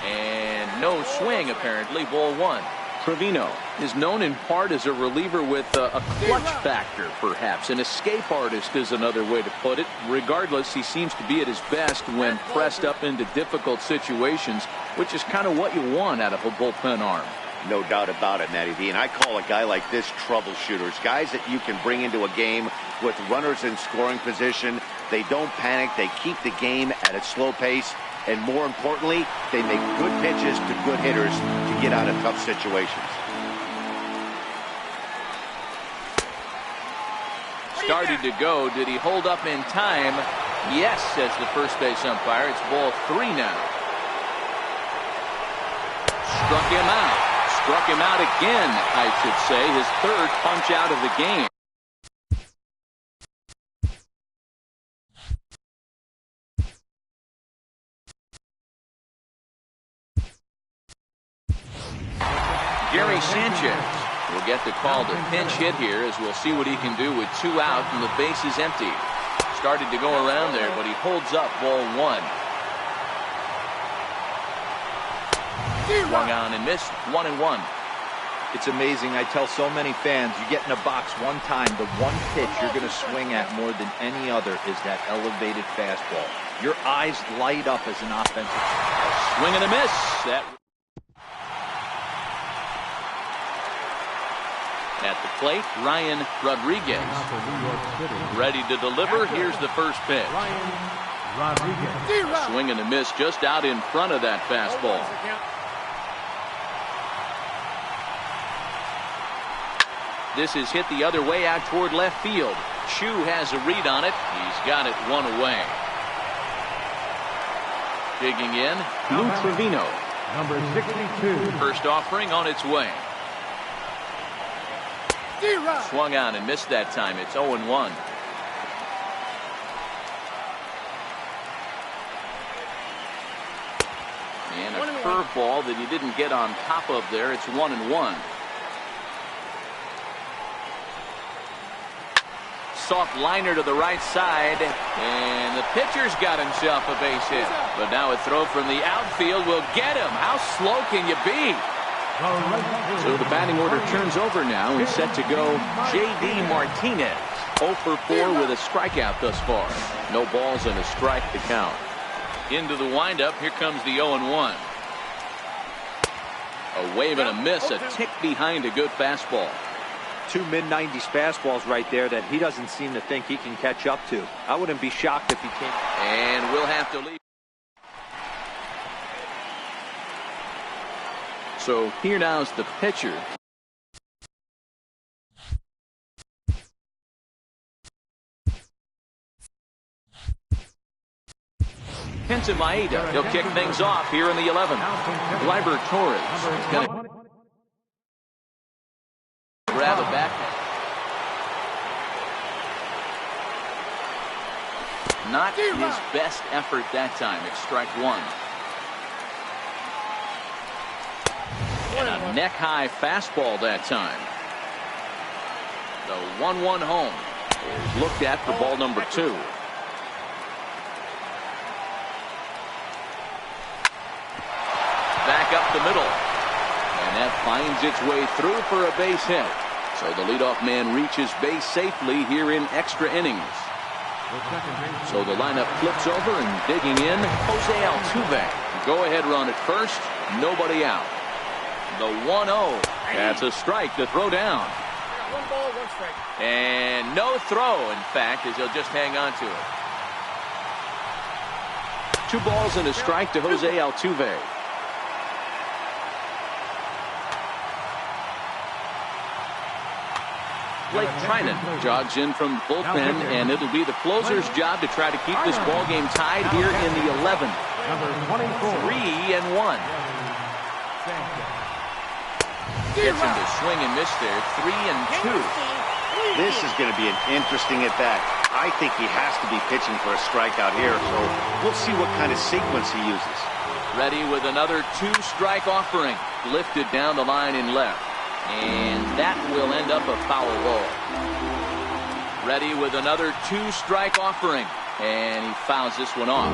[SPEAKER 1] And no swing, apparently. Ball 1. Trevino is known in part as a reliever with a clutch factor, perhaps. An escape artist is another way to put it. Regardless, he seems to be at his best when pressed up into difficult situations, which is kind of what you want out of a bullpen arm.
[SPEAKER 2] No doubt about it, Matty V. And I call a guy like this troubleshooters. Guys that you can bring into a game with runners in scoring position. They don't panic. They keep the game at a slow pace. And more importantly, they make good pitches to good hitters to get out of tough situations.
[SPEAKER 1] Started to go. Did he hold up in time? Yes, says the first base umpire. It's ball 3 now. Struck him out. Struck him out again, I should say. His 3rd punch out of the game. Gary Sanchez will get the call to pinch hit here, as we'll see what he can do with 2 out and the base is empty. Started to go around there, but he holds up. Ball 1. Swung on and missed. 1-1.
[SPEAKER 3] It's amazing. I tell so many fans, you get in a box one time, the one pitch you're going to swing at more than any other is that elevated fastball. Your eyes light up as an offensive.
[SPEAKER 1] Swing and a miss. That at the plate, Ryan Rodriguez. Ready to deliver. Here's the first pitch. Swing and a miss just out in front of that fastball. This is hit the other way out toward left field. Chu has a read on it. He's got it 1 away. Digging in, Lou Trevino.
[SPEAKER 4] Number 62.
[SPEAKER 1] First offering on its way. Swung on and missed that time. It's 0-1. And a curveball that he didn't get on top of there. It's 1-1. Soft liner to the right side, and the pitcher's got himself a base hit. But now a throw from the outfield will get him. How slow can you be? So the batting order turns over now and set to go J.D. Martinez. 0 for 4 with a strikeout thus far. No balls and a strike to count. Into the windup. Here comes the 0-1. A wave and a miss. A tick behind a good fastball.
[SPEAKER 3] Two mid-90s fastballs right there that he doesn't seem to think he can catch up to. I wouldn't be shocked if he can't.
[SPEAKER 1] And we'll have to leave. So here now is the pitcher. Kenta Maeda. He'll kick things off here in the 11th. Gleyber Torres is going to grab a back. Not his best effort that time. It's strike one. And a neck-high fastball that time. The 1-1 home is looked at for ball number 2. Back up the middle. And that finds its way through for a base hit. So the leadoff man reaches base safely here in extra innings. So the lineup flips over and digging in, Jose Altuve. Go ahead run at first. Nobody out. The 1-0. That's a strike to throw down.
[SPEAKER 5] 1 ball, 1 strike.
[SPEAKER 1] And no throw, in fact, as he'll just hang on to it. 2 balls and a strike to Jose Altuve. Blake Trinan jogs in from bullpen, and it'll be the closer's job to try to keep this ball game tied here in the 11th. 3-1. Gets him to swing and miss there. 3-2.
[SPEAKER 2] This is going to be an interesting at bat. I think he has to be pitching for a strikeout here, so we'll see what kind of sequence he uses.
[SPEAKER 1] Ready with another 2-strike offering. Lifted down the line in left. And that will end up a foul ball. Ready with another 2-strike offering. And he fouls this one off.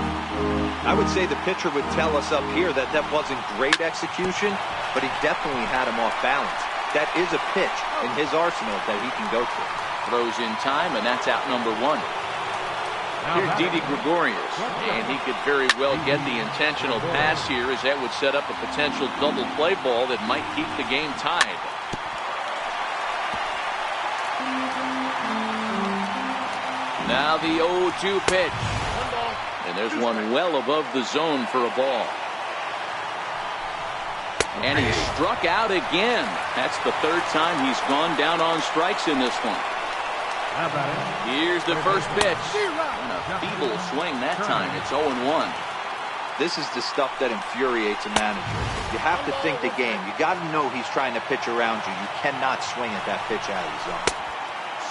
[SPEAKER 3] I would say the pitcher would tell us up here that that wasn't great execution, but he definitely had him off balance. That is a pitch in his arsenal that he can go to.
[SPEAKER 1] Throws in time, and that's out number 1. Here's Didi Gregorius, and he could very well get the intentional pass here, as that would set up a potential double play ball that might keep the game tied. Now the 0-2 pitch. And there's one well above the zone for a ball. And he struck out again. That's the 3rd time he's gone down on strikes in this one. Here's the first pitch. And a feeble swing that time. It's 0-1.
[SPEAKER 3] This is the stuff that infuriates a manager. You have to think the game. You got to know he's trying to pitch around you. You cannot swing at that pitch out of the zone.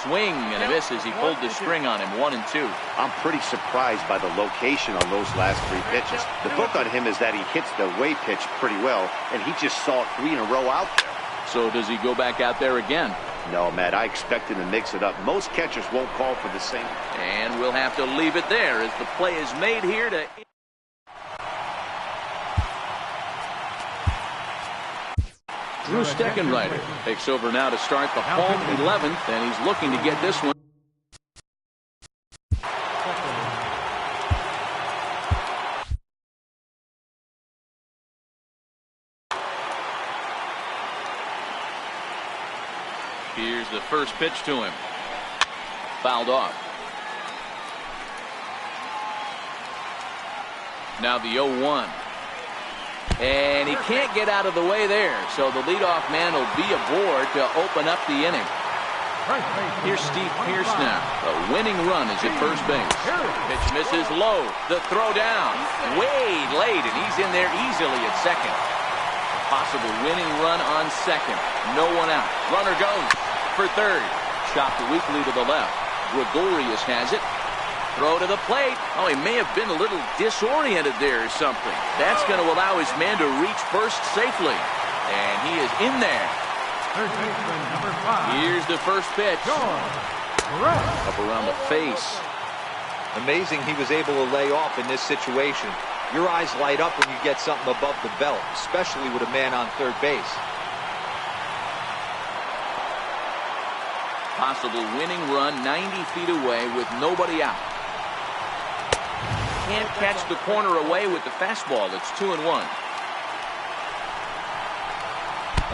[SPEAKER 1] Swing and a miss as he pulled the string on him. 1-2.
[SPEAKER 2] I'm pretty surprised by the location on those last 3 pitches. The book on him is that he hits the away pitch pretty well, and he just saw 3 in a row out there.
[SPEAKER 1] So does he go back out there again?
[SPEAKER 2] No, Matt, I expect him to mix it up. Most catchers won't call for the same.
[SPEAKER 1] And we'll have to leave it there as the play is made here to... Drew Steckenrider takes over now to start the home 11th, and he's looking to get this one. Here's the first pitch to him. Fouled off. Now the 0-1. And he can't get out of the way there, so the leadoff man will be aboard to open up the inning. Here's Steve Pearce now. The winning run is at first base. Pitch misses low. The throw down. Way late, and he's in there easily at second. Possible winning run on second. No one out. Runner goes for third. Chopped weakly to the left. Gregorius has it. Throw to the plate. Oh, he may have been a little disoriented there or something. That's going to allow his man to reach first safely. And he is in there. Here's the first pitch. Up around the face.
[SPEAKER 3] Amazing he was able to lay off in this situation. Your eyes light up when you get something above the belt, especially with a man on third base.
[SPEAKER 1] Possible winning run 90 feet away with nobody out. Can't catch the corner away with the fastball. It's 2-1.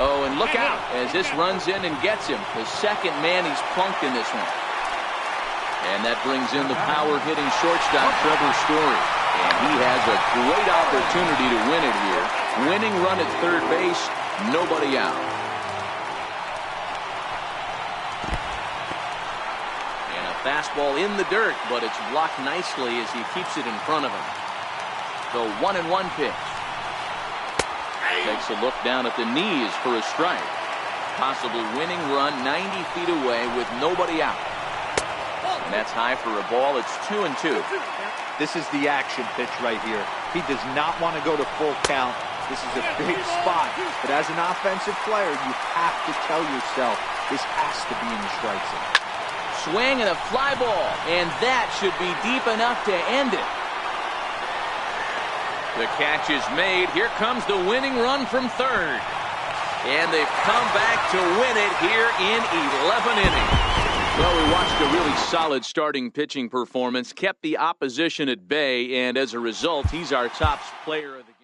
[SPEAKER 1] Oh, and look out as this runs in and gets him. The second man he's plunked in this one. And that brings in the power-hitting shortstop, Trevor Story. And he has a great opportunity to win it here. Winning run at third base, nobody out. And a fastball in the dirt, but it's blocked nicely as he keeps it in front of him. The 1-1 pitch. Takes a look down at the knees for a strike. Possible winning run 90 feet away with nobody out. And that's high for a ball. It's 2-2.
[SPEAKER 3] This is the action pitch right here. He does not want to go to full count. This is a big spot. But as an offensive player, you have to tell yourself this has to be in the strike zone.
[SPEAKER 1] Swing and a fly ball. And that should be deep enough to end it. The catch is made. Here comes the winning run from third. And they've come back to win it here in 11 innings. Well, we watched a really solid starting pitching performance, kept the opposition at bay, and as a result, he's our top player of the game.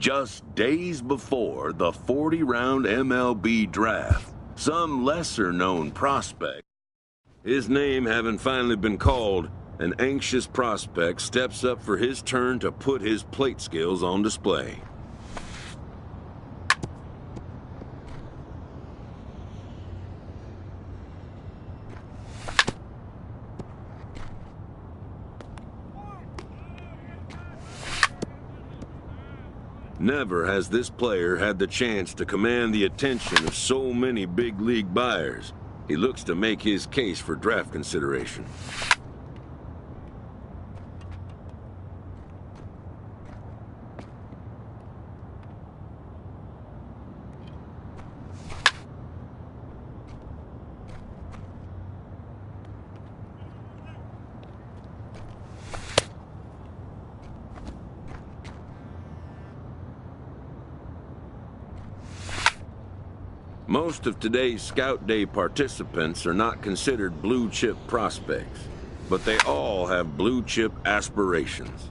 [SPEAKER 6] Just days before the 40-round MLB draft, some lesser-known prospect, his name having finally been called, an anxious prospect steps up for his turn to put his plate skills on display. Never has this player had the chance to command the attention of so many big league buyers. He looks to make his case for draft consideration. Most of today's Scout Day participants are not considered blue-chip prospects, but they all have blue-chip aspirations.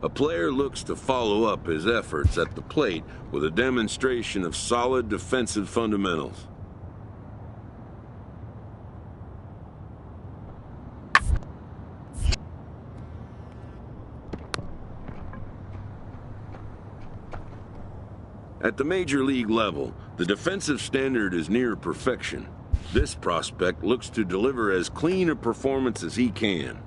[SPEAKER 6] A player looks to follow up his efforts at the plate with a demonstration of solid defensive fundamentals. At the major league level, the defensive standard is near perfection. This prospect looks to deliver as clean a performance as he can.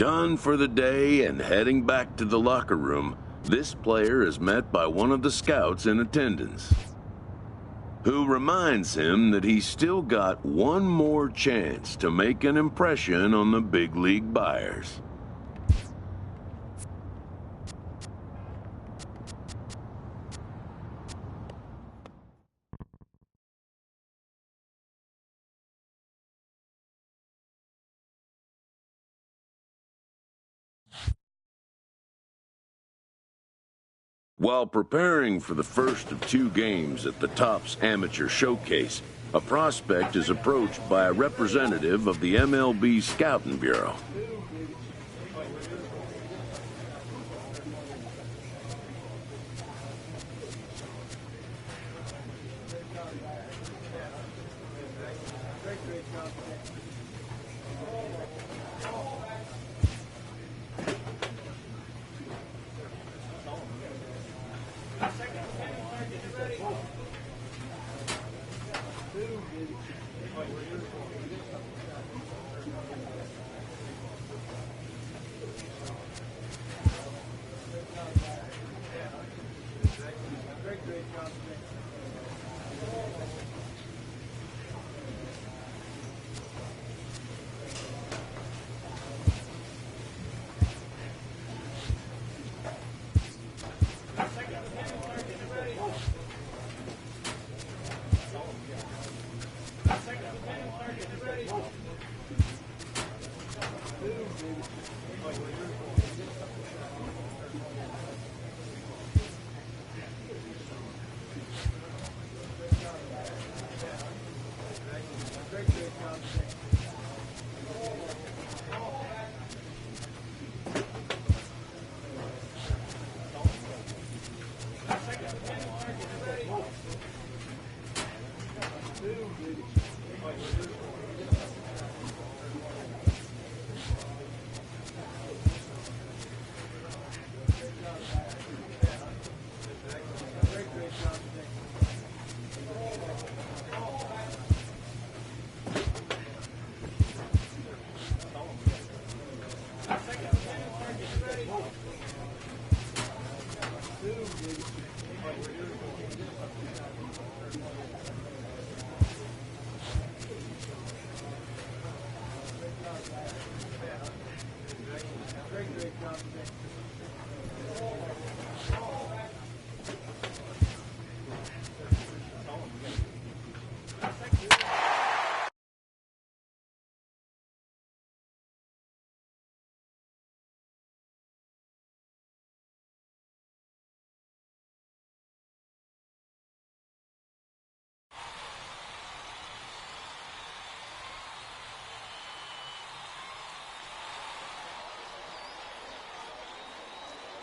[SPEAKER 6] Done for the day and heading back to the locker room, this player is met by one of the scouts in attendance, who reminds him that he's still got one more chance to make an impression on the big league buyers. While preparing for the first of 2 games at the Topps Amateur Showcase, a prospect is approached by a representative of the MLB Scouting Bureau.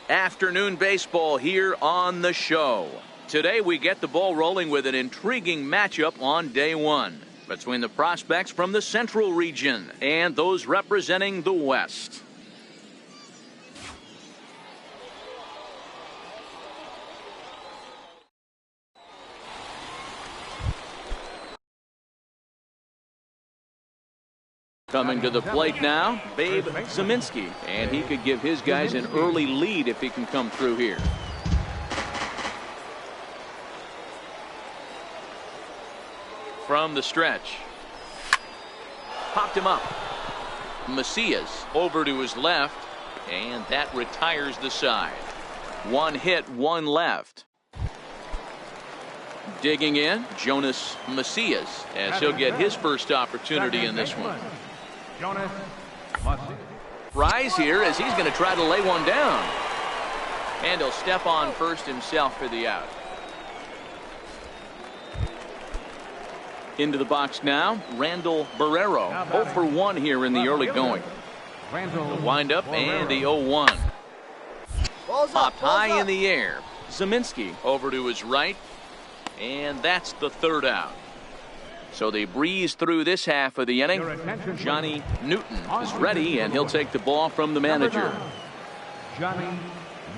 [SPEAKER 1] Afternoon baseball here on the show. Today we get the ball rolling with an intriguing matchup on day 1 between the prospects from the Central region and those representing the West. Coming to the plate now, Babe Zeminski, and he could give his guys an early lead if he can come through here. From the stretch, popped him up. Macias over to his left, and that retires the side. 1 hit, 1 left. Digging in, Jonas Macias, as he'll get his first opportunity in this one. Rise here as he's going to try to lay one down. And he'll step on first himself for the out. Into the box now, Randall Barrero. 0 for 1 here in the early going. The windup and the 0-1. Popped high in the air. Zeminski over to his right. And that's the 3rd out. So they breeze through this half of the inning. Johnny Newton is ready, and he'll take the ball from the manager.
[SPEAKER 4] Johnny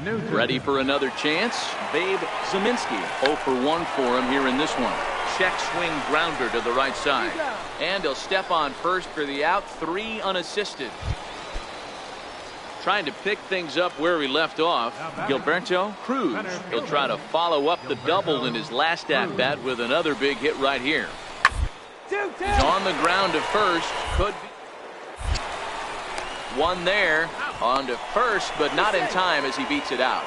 [SPEAKER 4] Newton.
[SPEAKER 1] Ready for another chance. Babe Zeminski. 0 for 1 for him here in this one. Check swing grounder to the right side. And he'll step on first for the out. 3 unassisted. Trying to pick things up where we left off. Gilberto Cruz. He'll try to follow up the double in his last at-bat with another big hit right here. He's on the ground to first. Could be one there. On to first, but not in time as he beats it out.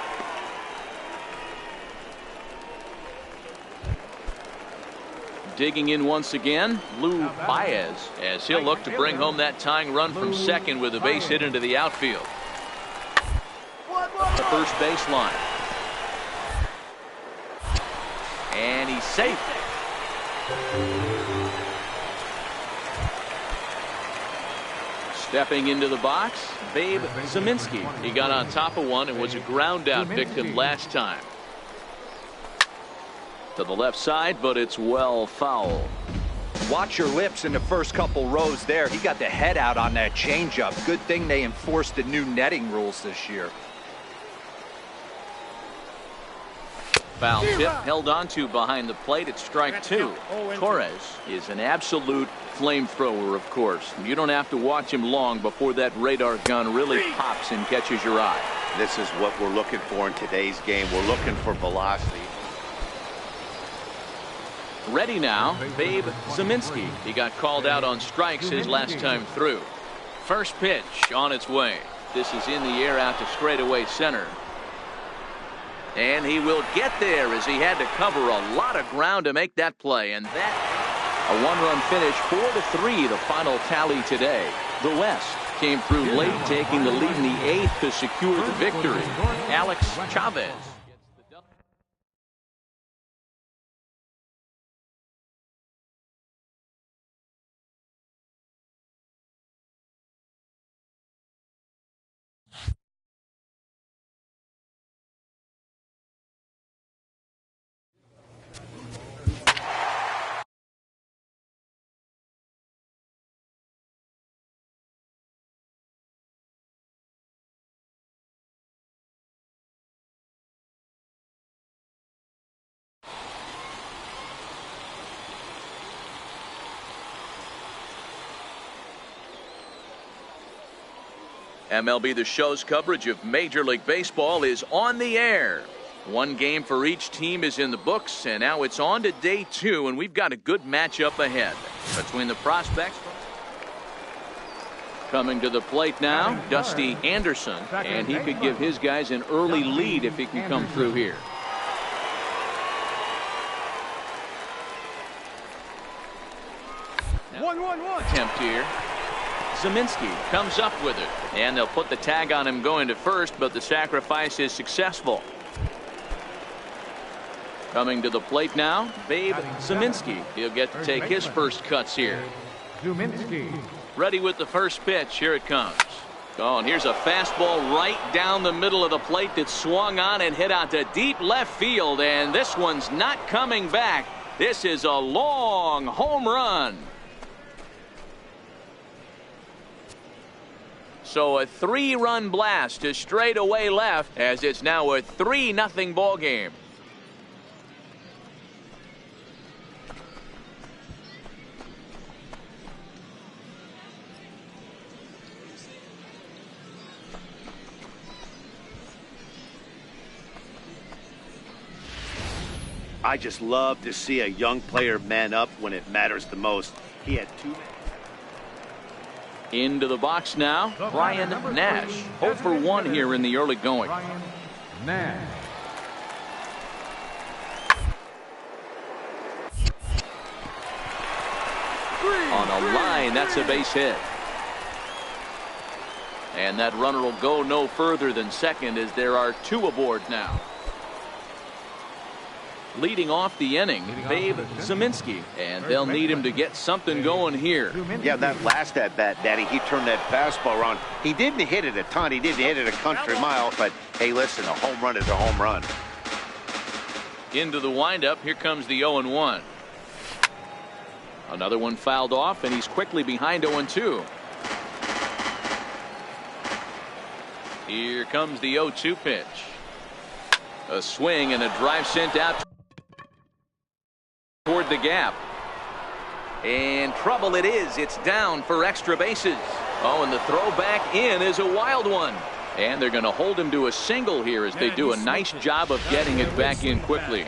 [SPEAKER 1] Digging in once again, Lou Baez, as he'll look to bring home that tying run from second with a base hit into the outfield. The first baseline. And he's safe. Stepping into the box, Babe Zeminski. He got on top of one and was a ground out victim last time. To the left side, but it's well foul.
[SPEAKER 3] Watch your lips in the first couple rows there. He got the head out on that changeup. Good thing they enforced the new netting rules this year.
[SPEAKER 1] Foul tip held onto behind the plate at strike two. Torres is an absolute flamethrower, of course. You don't have to watch him long before that radar gun really pops and catches your eye.
[SPEAKER 2] This is what we're looking for in today's game. We're looking for velocity.
[SPEAKER 1] Ready now, Babe Zeminski. He got called out on strikes his last time through. First pitch on its way. This is in the air out to straightaway center. And he will get there as he had to cover a lot of ground to make that play. And that a one-run finish, 4-3, the final tally today. The West came through late, taking the lead in the 8th to secure the victory. Alex Chavez. MLB The Show's coverage of Major League Baseball is on the air. One game for each team is in the books, and now it's on to day 2, and we've got a good matchup ahead between the prospects. Coming to the plate now, Dusty Anderson, and he could give his guys an early lead if he can come through here. Attempt here. Zeminski comes up with it, and they'll put the tag on him going to first, but the sacrifice is successful. Coming to the plate now, Babe Zeminski. He'll get to take his first cuts here. Ready with the first pitch. Here it comes. Oh, and here's a fastball right down the middle of the plate that swung on and hit out to deep left field, and this one's not coming back. This is a long home run. So a 3-run blast to straightaway left as it's now a 3-0 ball game.
[SPEAKER 2] I just love to see a young player man up when it matters the most. He had 2.
[SPEAKER 1] Into the box now, Brian Nash. 0 for 1 here in the early going.
[SPEAKER 4] Nash.
[SPEAKER 1] On a line, that's a base hit. And that runner will go no further than second as there are 2 aboard now. Leading off the inning, Babe Zeminski, and they'll need him to get something going here.
[SPEAKER 2] Yeah, that last at bat, Daddy, he turned that fastball around. He didn't hit it a ton. He didn't hit it a country mile, but hey, listen, a home run is a home run.
[SPEAKER 1] Into the windup, here comes the 0-1. Another one fouled off, and he's quickly behind 0-2. Here comes the 0-2 pitch. A swing and a drive sent out toward the gap. And trouble it is. It's down for extra bases. Oh, and the throw back in is a wild one. And they're going to hold him to a single here as they do a nice job of getting it back in quickly.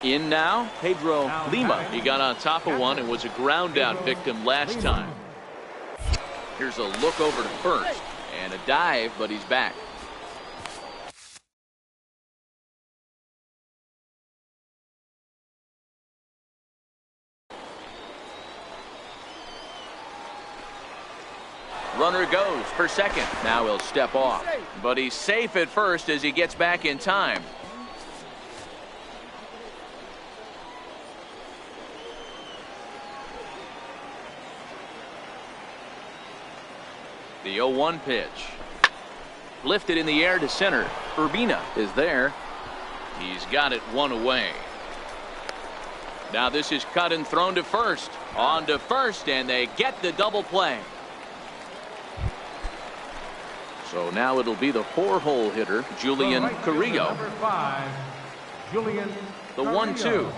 [SPEAKER 1] In now, Pedro Lima. He got on top of one and was a ground out victim last time. Here's a look over to first and a dive, but he's back. Runner goes for second. Now he'll step off, but he's safe at first as he gets back in time. The 0-1 pitch. Lifted in the air to center. Urbina is there. He's got it one away. Now this is cut and thrown to first. On to first, and they get the double play. So now it'll be the 4-hole hitter, Julian Carrillo.
[SPEAKER 4] Number 5, Julian
[SPEAKER 1] The 1-2.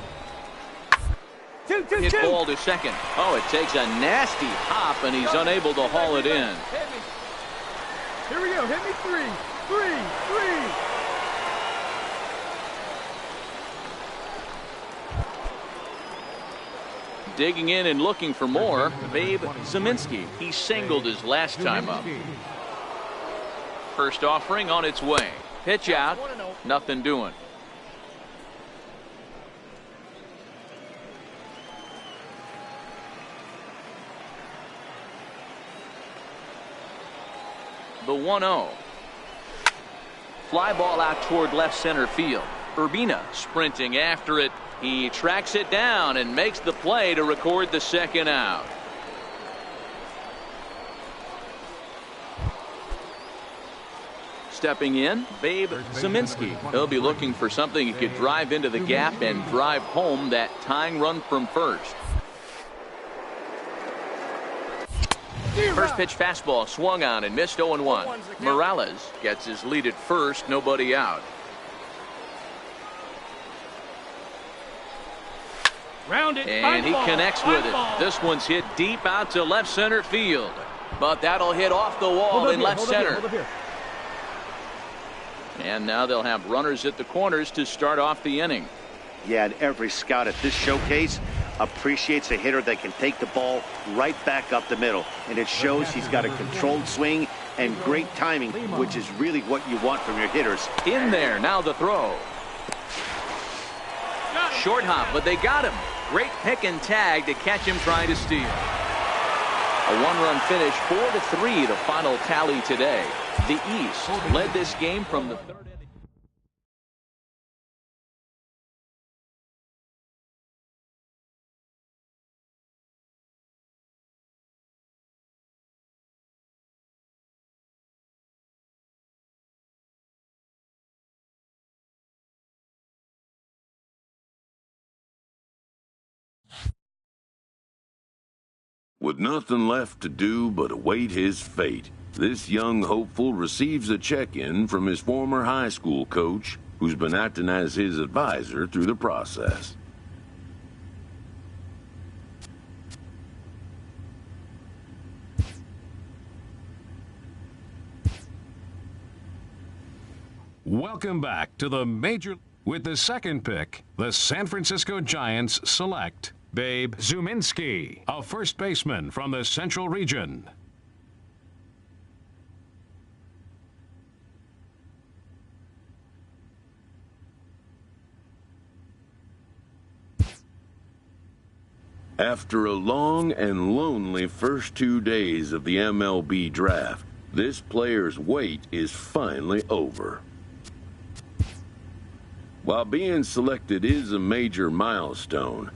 [SPEAKER 1] Hit ball to second. Oh, it takes a nasty hop, and he's unable to haul it in.
[SPEAKER 5] Here we go. Hit me 3. 3.
[SPEAKER 1] Digging in and looking for more, Babe Zeminski. He singled his last time up. First offering on its way. Pitch out. Nothing doing. The 1-0. Fly ball out toward left center field. Urbina sprinting after it. He tracks it down and makes the play to record the second out. Stepping in, Babe Zeminski. He'll be looking for something he could drive into the gap and drive home that tying run from first. First pitch fastball swung on and missed 0-1. Morales gets his lead at first, nobody out. And he connects with it. This one's hit deep out to left center field. But that'll hit off the wall in left center. And now they'll have runners at the corners to start off the inning.
[SPEAKER 2] Yeah, and every scout at this showcase appreciates a hitter that can take the ball right back up the middle. And it shows he's got a controlled swing and great timing, which is really what you want from your hitters.
[SPEAKER 1] In there, now the throw. Short hop, but they got him. Great pick and tag to catch him trying to steal. A one-run finish, 4-3, the final tally today. The East led this game from the third inning.
[SPEAKER 6] With nothing left to do but await his fate, this young hopeful receives a check-in from his former high school coach, who's been acting as his advisor through the process.
[SPEAKER 7] Welcome back to the major. With the second pick, the San Francisco Giants select Babe Zeminski, a first baseman from the Central Region.
[SPEAKER 6] After a long and lonely first 2 days of the MLB draft, this player's wait is finally over. While being selected is a major milestone,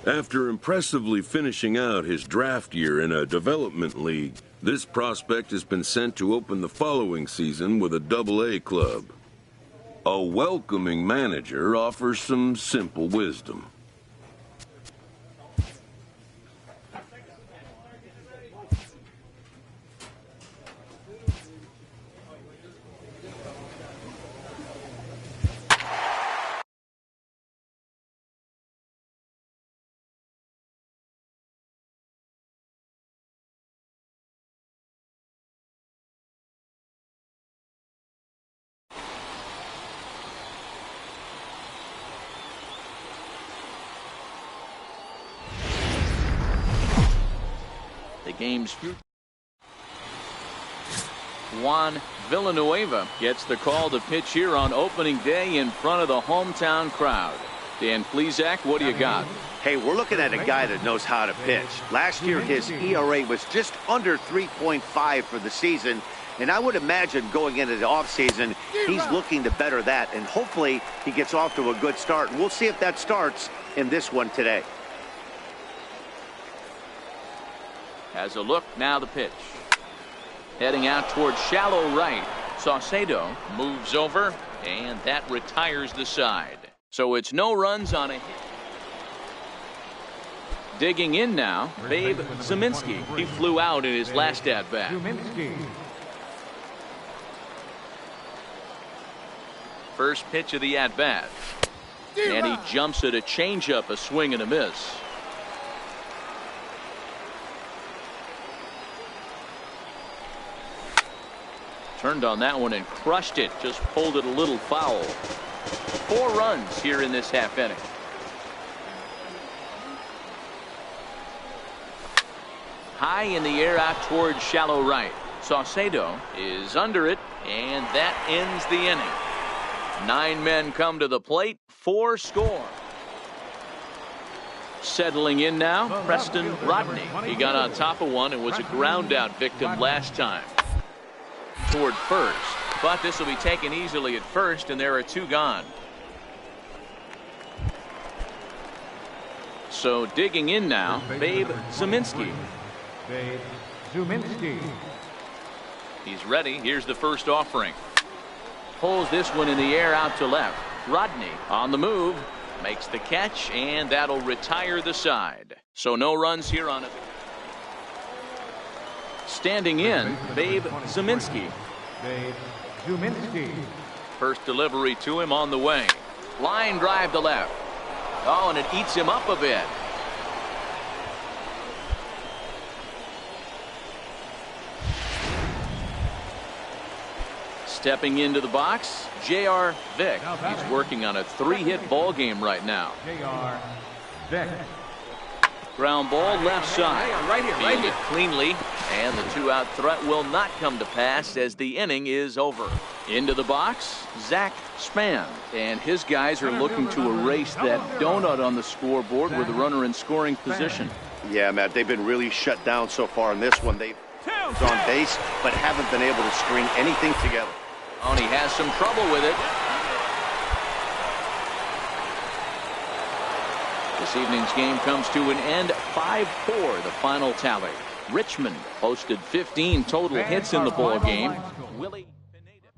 [SPEAKER 6] after impressively finishing out his draft year in a development league, this prospect has been sent to open the following season with a Double-A club. A welcoming manager offers some simple wisdom.
[SPEAKER 1] game's future. Juan Villanueva gets the call to pitch here on opening day in front of the hometown crowd. Dan Plesac, what do you got?
[SPEAKER 2] Hey, we're looking at a guy that knows how to pitch. Last year, his ERA was just under 3.5 for the season. And I would imagine going into the offseason, he's looking to better that. And hopefully he gets off to a good start. And we'll see if that starts in this one today.
[SPEAKER 1] Has a look, now the pitch. Heading out towards shallow right. Saucedo moves over, and that retires the side. So it's no runs on a hit. Digging in now, Babe Zeminski. He flew out in his last at-bat. First pitch of the at-bat. And he jumps at a changeup, a swing and a miss. Turned on that one and crushed it. Just pulled it a little foul. 4 runs here in this half inning. High in the air out towards shallow right. Saucedo is under it, and that ends the inning. 9 men come to the plate, 4 score. Settling in now, Preston Rodney. He got on top of one and was a ground out victim last time. Toward first, but this will be taken easily at first, and there are 2 gone. So digging in now, Babe Zeminski.
[SPEAKER 4] Babe Zeminski.
[SPEAKER 1] He's ready. Here's the first offering. Pulls this one in the air out to left. Rodney on the move, makes the catch, and that'll retire the side. So no runs here on it. Standing in, Babe Zeminski.
[SPEAKER 4] Babe Zeminski.
[SPEAKER 1] First delivery to him on the way. Line drive to left. Oh, and it eats him up a bit. Stepping into the box, J.R. Vick. He's working on a 3-hit ball game right now.
[SPEAKER 4] J.R. Vick.
[SPEAKER 1] Ground ball left side. Fielded cleanly, and the 2-out threat will not come to pass as the inning is over. Into the box, Zach Spann, and his guys are looking to erase that donut on the scoreboard with a runner in scoring position.
[SPEAKER 2] Yeah, Matt, they've been really shut down so far in this one. They've on base, but haven't been able to string anything together.
[SPEAKER 1] Oh, and he has some trouble with it. This evening's game comes to an end, 5-4, the final tally. Richmond posted 15 total hits in the ball game. Willie Pineda.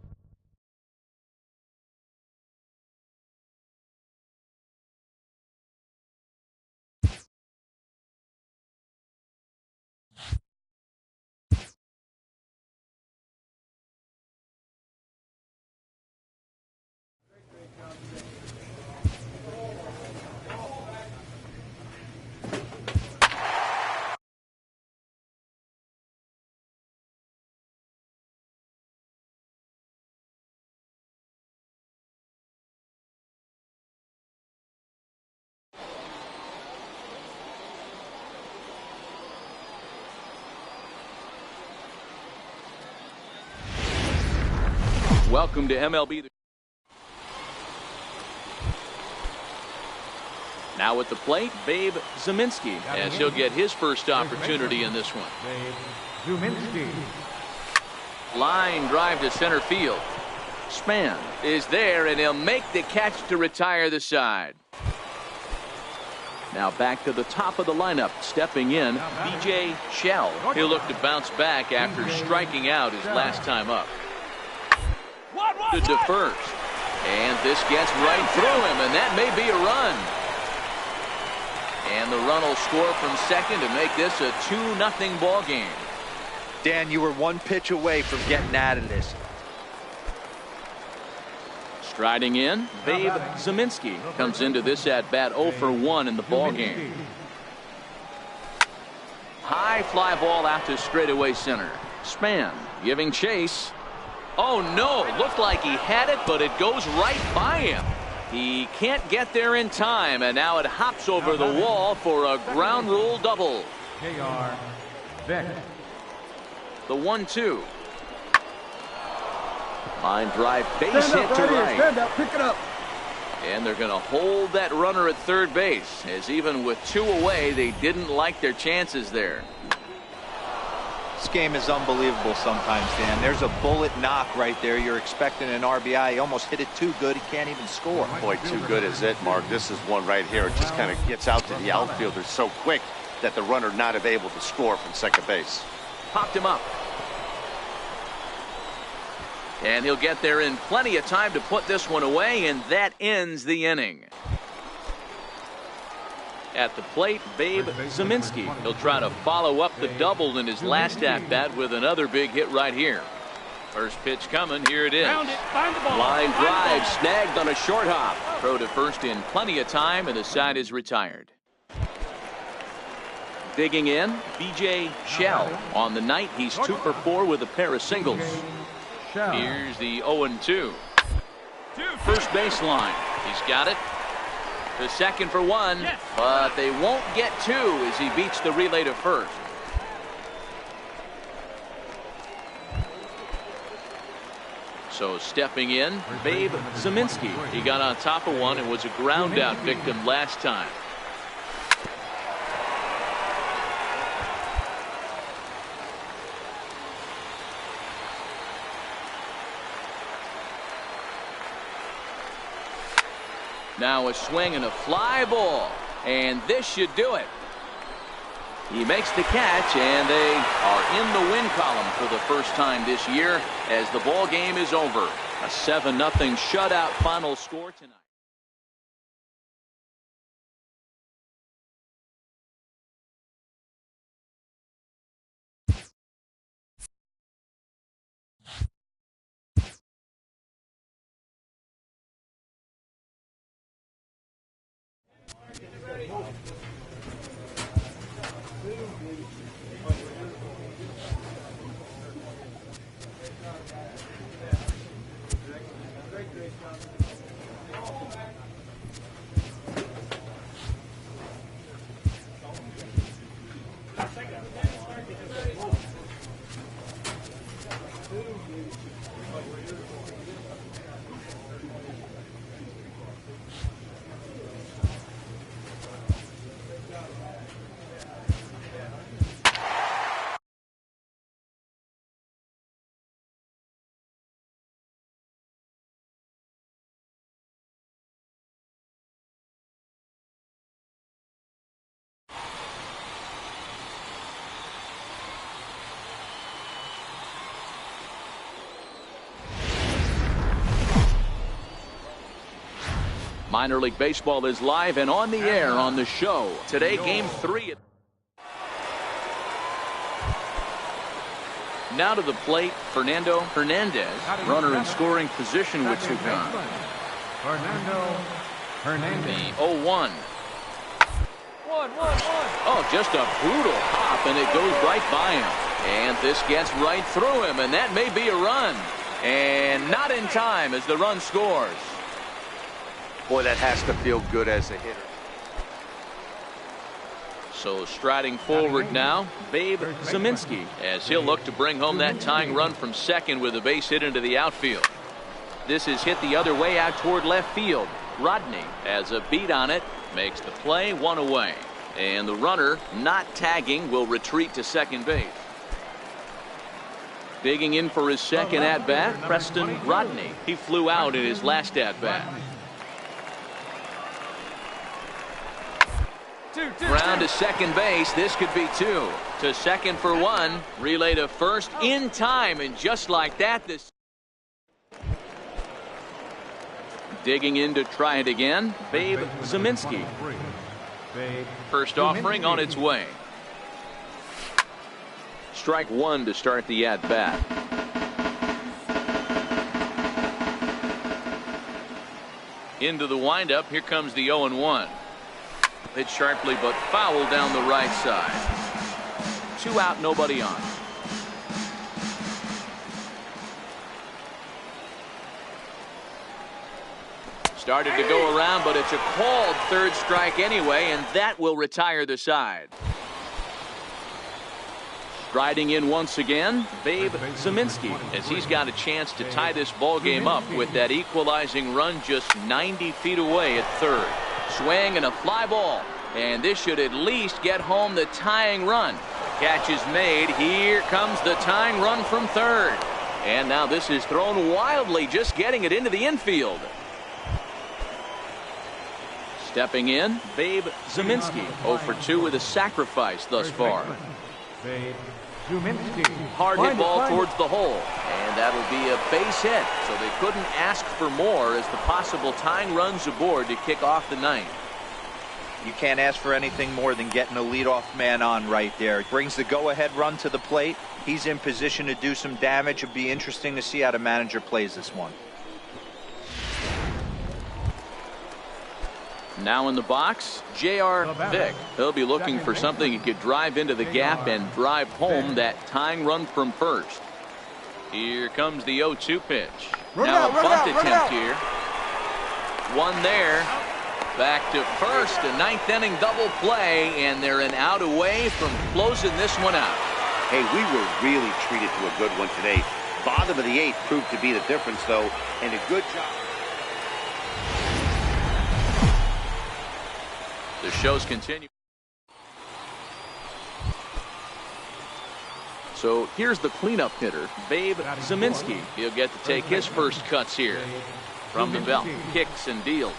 [SPEAKER 1] Welcome to MLB. Now at the plate, Babe Zeminski, as he'll get his first opportunity in this one.
[SPEAKER 4] Babe Zeminski.
[SPEAKER 1] Line drive to center field. Spann is there, and he'll make the catch to retire the side. Now back to the top of the lineup, stepping in, B.J. Shell. He'll look to bounce back after striking out his last time up. To first, and this gets right through him, and that may be a run. And the run will score from second to make this a 2-0 ball game.
[SPEAKER 3] Dan, you were 1 pitch away from getting out of this.
[SPEAKER 1] Striding in, Babe Zeminski comes into this at-bat 0 for 1 in the ball game. High fly ball out to straightaway center. Spann giving chase. Oh no, looked like he had it, but it goes right by him. He can't get there in time, and now it hops over the wall for a ground rule double.
[SPEAKER 4] J.R. Beck.
[SPEAKER 1] The 1-2. Line drive, base
[SPEAKER 5] Stand
[SPEAKER 1] hit
[SPEAKER 5] up
[SPEAKER 1] to
[SPEAKER 5] right here.
[SPEAKER 1] right.
[SPEAKER 5] Stand up. Pick it up.
[SPEAKER 1] And they're going to hold that runner at third base, as even with 2 away, they didn't like their chances there.
[SPEAKER 3] This game is unbelievable sometimes, Dan. There's a bullet knock right there. You're expecting an RBI. He almost hit it too good. He can't even score.
[SPEAKER 2] Boy, too good is it, Mark. This is one right here. It just kind of gets out to the outfielder so quick that the runner not able to score from second base.
[SPEAKER 1] Popped him up. And he'll get there in plenty of time to put this one away, and that ends the inning. At the plate, Babe Zeminski. He'll try to follow up the double in his last at-bat with another big hit right here. First pitch coming. Here it is. Line drive snagged on a short hop. Throw to first in plenty of time, and the side is retired. Digging in, B.J. Shell. On the night, he's 2 for 4 with a pair of singles. Here's the 0-2. First baseline. He's got it. To second for 1, but they won't get 2 as he beats the relay to first. So stepping in, Babe Zeminski. He got on top of one and was a ground out victim last time. Now a swing and a fly ball, and this should do it. He makes the catch, and they are in the win column for the first time this year as the ball game is over. A 7-0 shutout final score tonight. Minor League Baseball is live and on the air on the show. Today, Game 3. Now to the plate, Fernando Hernandez. Runner in scoring position with 2 gone.
[SPEAKER 4] Fernando Hernandez.
[SPEAKER 1] The 0-1. Oh, just a brutal hop, and it goes right by him. And this gets right through him, and that may be a run. And not in time as the run scores.
[SPEAKER 2] Boy, that has to feel good as a hitter.
[SPEAKER 1] So striding forward now, Babe Zeminski, as he'll look to bring home that tying run from second with a base hit into the outfield. This is hit the other way out toward left field. Rodney has a beat on it, makes the play, 1 away. And the runner, not tagging, will retreat to second base. Digging in for his second at-bat, Preston Rodney. He flew out in his last at-bat. Ground to second base. This could be 2. To second for 1. Relay to first in time. And just like that, this. Digging in to try it again. Babe Zeminski. First offering on its way. Strike 1 to start the at-bat. Into the windup. Here comes the 0-1. Hit sharply but foul down the right side. 2 out, nobody on. Started to go around, but it's a called third strike anyway, and that will retire the side. Striding in once again, Babe Zeminski, as he's got a chance to tie this ball game up with that equalizing run just 90 feet away at third. Swing and a fly ball, and this should at least get home the tying run. Catch is made. Here comes the tying run from third. And now this is thrown wildly, just getting it into the infield. Stepping in, Babe Zeminski, 0 for 2 with a sacrifice thus far. Hard hit ball towards the hole, and that'll be a base hit, so they couldn't ask for more as the possible tying runs aboard to kick off the ninth.
[SPEAKER 3] You can't ask for anything more than getting a leadoff man on right there. Brings the go-ahead run to the plate. He's in position to do some damage. It'll be interesting to see how the manager plays this one.
[SPEAKER 1] Now in the box, J.R. Vick. He'll be looking for something he could drive into the gap and drive home that tying run from first. Here comes the 0-2 pitch. Now a bunt attempt here. One there. Back to first, a ninth inning double play, and they're an out away from closing this one out.
[SPEAKER 2] Hey, we were really treated to a good one today. Bottom of the eighth proved to be the difference, though, and a good job.
[SPEAKER 1] The shows continue. So here's the cleanup hitter, Babe Zeminski. He'll get to take his first cuts here. From the belt, kicks and deals.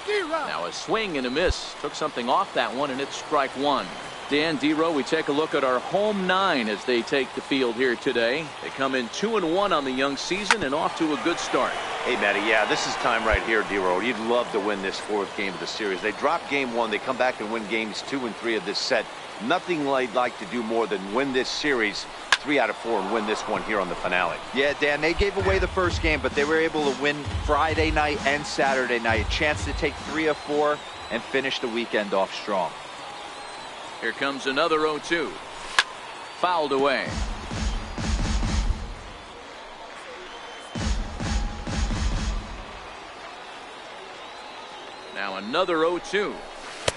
[SPEAKER 1] Now a swing and a miss. Took something off that one, and it's strike one. Dan Dero, we take a look at our home nine as they take the field here today. They come in 2-1 on the young season and off to a good start.
[SPEAKER 2] Hey, Matty, yeah, this is time right here, Dero. You'd love to win this fourth game of the series. They drop game one. They come back and win games 2 and 3 of this set. Nothing they'd like to do more than win this series 3 out of 4 and win this one here on the finale.
[SPEAKER 3] Yeah, Dan, they gave away the first game, but they were able to win Friday night and Saturday night. A chance to take 3 of 4 and finish the weekend off strong.
[SPEAKER 1] Here comes another 0-2. Fouled away. Now another 0-2.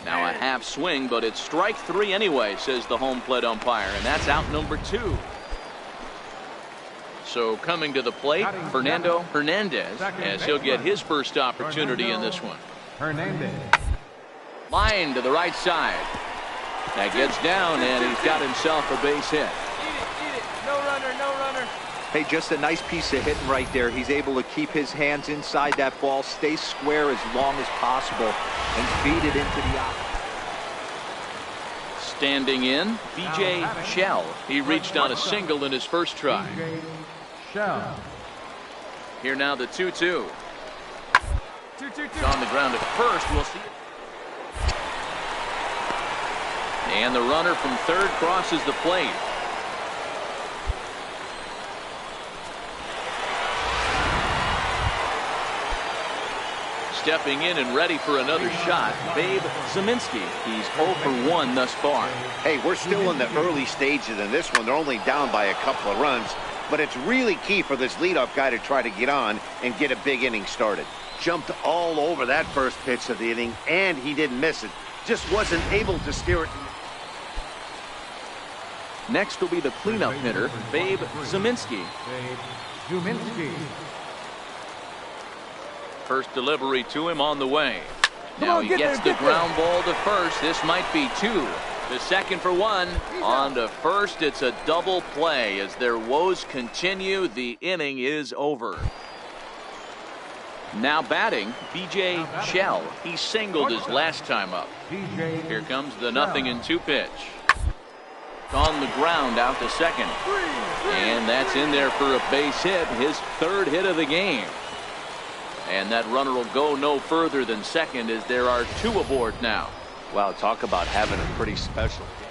[SPEAKER 1] Now a half swing, but it's strike 3 anyway, says the home plate umpire, and that's out number 2. So coming to the plate, Fernando Hernandez, as he'll get his first opportunity in this one.
[SPEAKER 4] Hernandez.
[SPEAKER 1] Line to the right side. That gets down, and he's got himself a base hit.
[SPEAKER 5] Eat it. No runner, no runner.
[SPEAKER 3] Hey, just a nice piece of hitting right there. He's able to keep his hands inside that ball, stay square as long as possible, and feed it into the outfield.
[SPEAKER 1] Standing in, B.J. Shell. He reached on a single in his first try. Here now the 2-2.
[SPEAKER 5] 2-2-2.
[SPEAKER 1] On the ground at first. We'll see it. And the runner from third crosses the plate. Stepping in and ready for another shot, Babe Zeminski. He's 0 for 1 thus far.
[SPEAKER 2] Hey, we're still in the early stages in this one. They're only down by a couple of runs, but it's really key for this leadoff guy to try to get on and get a big inning started. Jumped all over that first pitch of the inning, and he didn't miss it. Just wasn't able to steer it.
[SPEAKER 1] Next will be the cleanup hitter, Babe Zeminski. First delivery to him on the way. Now he gets the ground ball to first. This might be 2. The second for 1. On to first, it's a double play. As their woes continue, the inning is over. Now batting, B.J. Shell. He singled his last time up. Here comes the 0-2 pitch. On the ground out to second. And that's in there for a base hit, his third hit of the game. And that runner will go no further than second as there are 2 aboard now.
[SPEAKER 2] Wow, talk about having a pretty special game.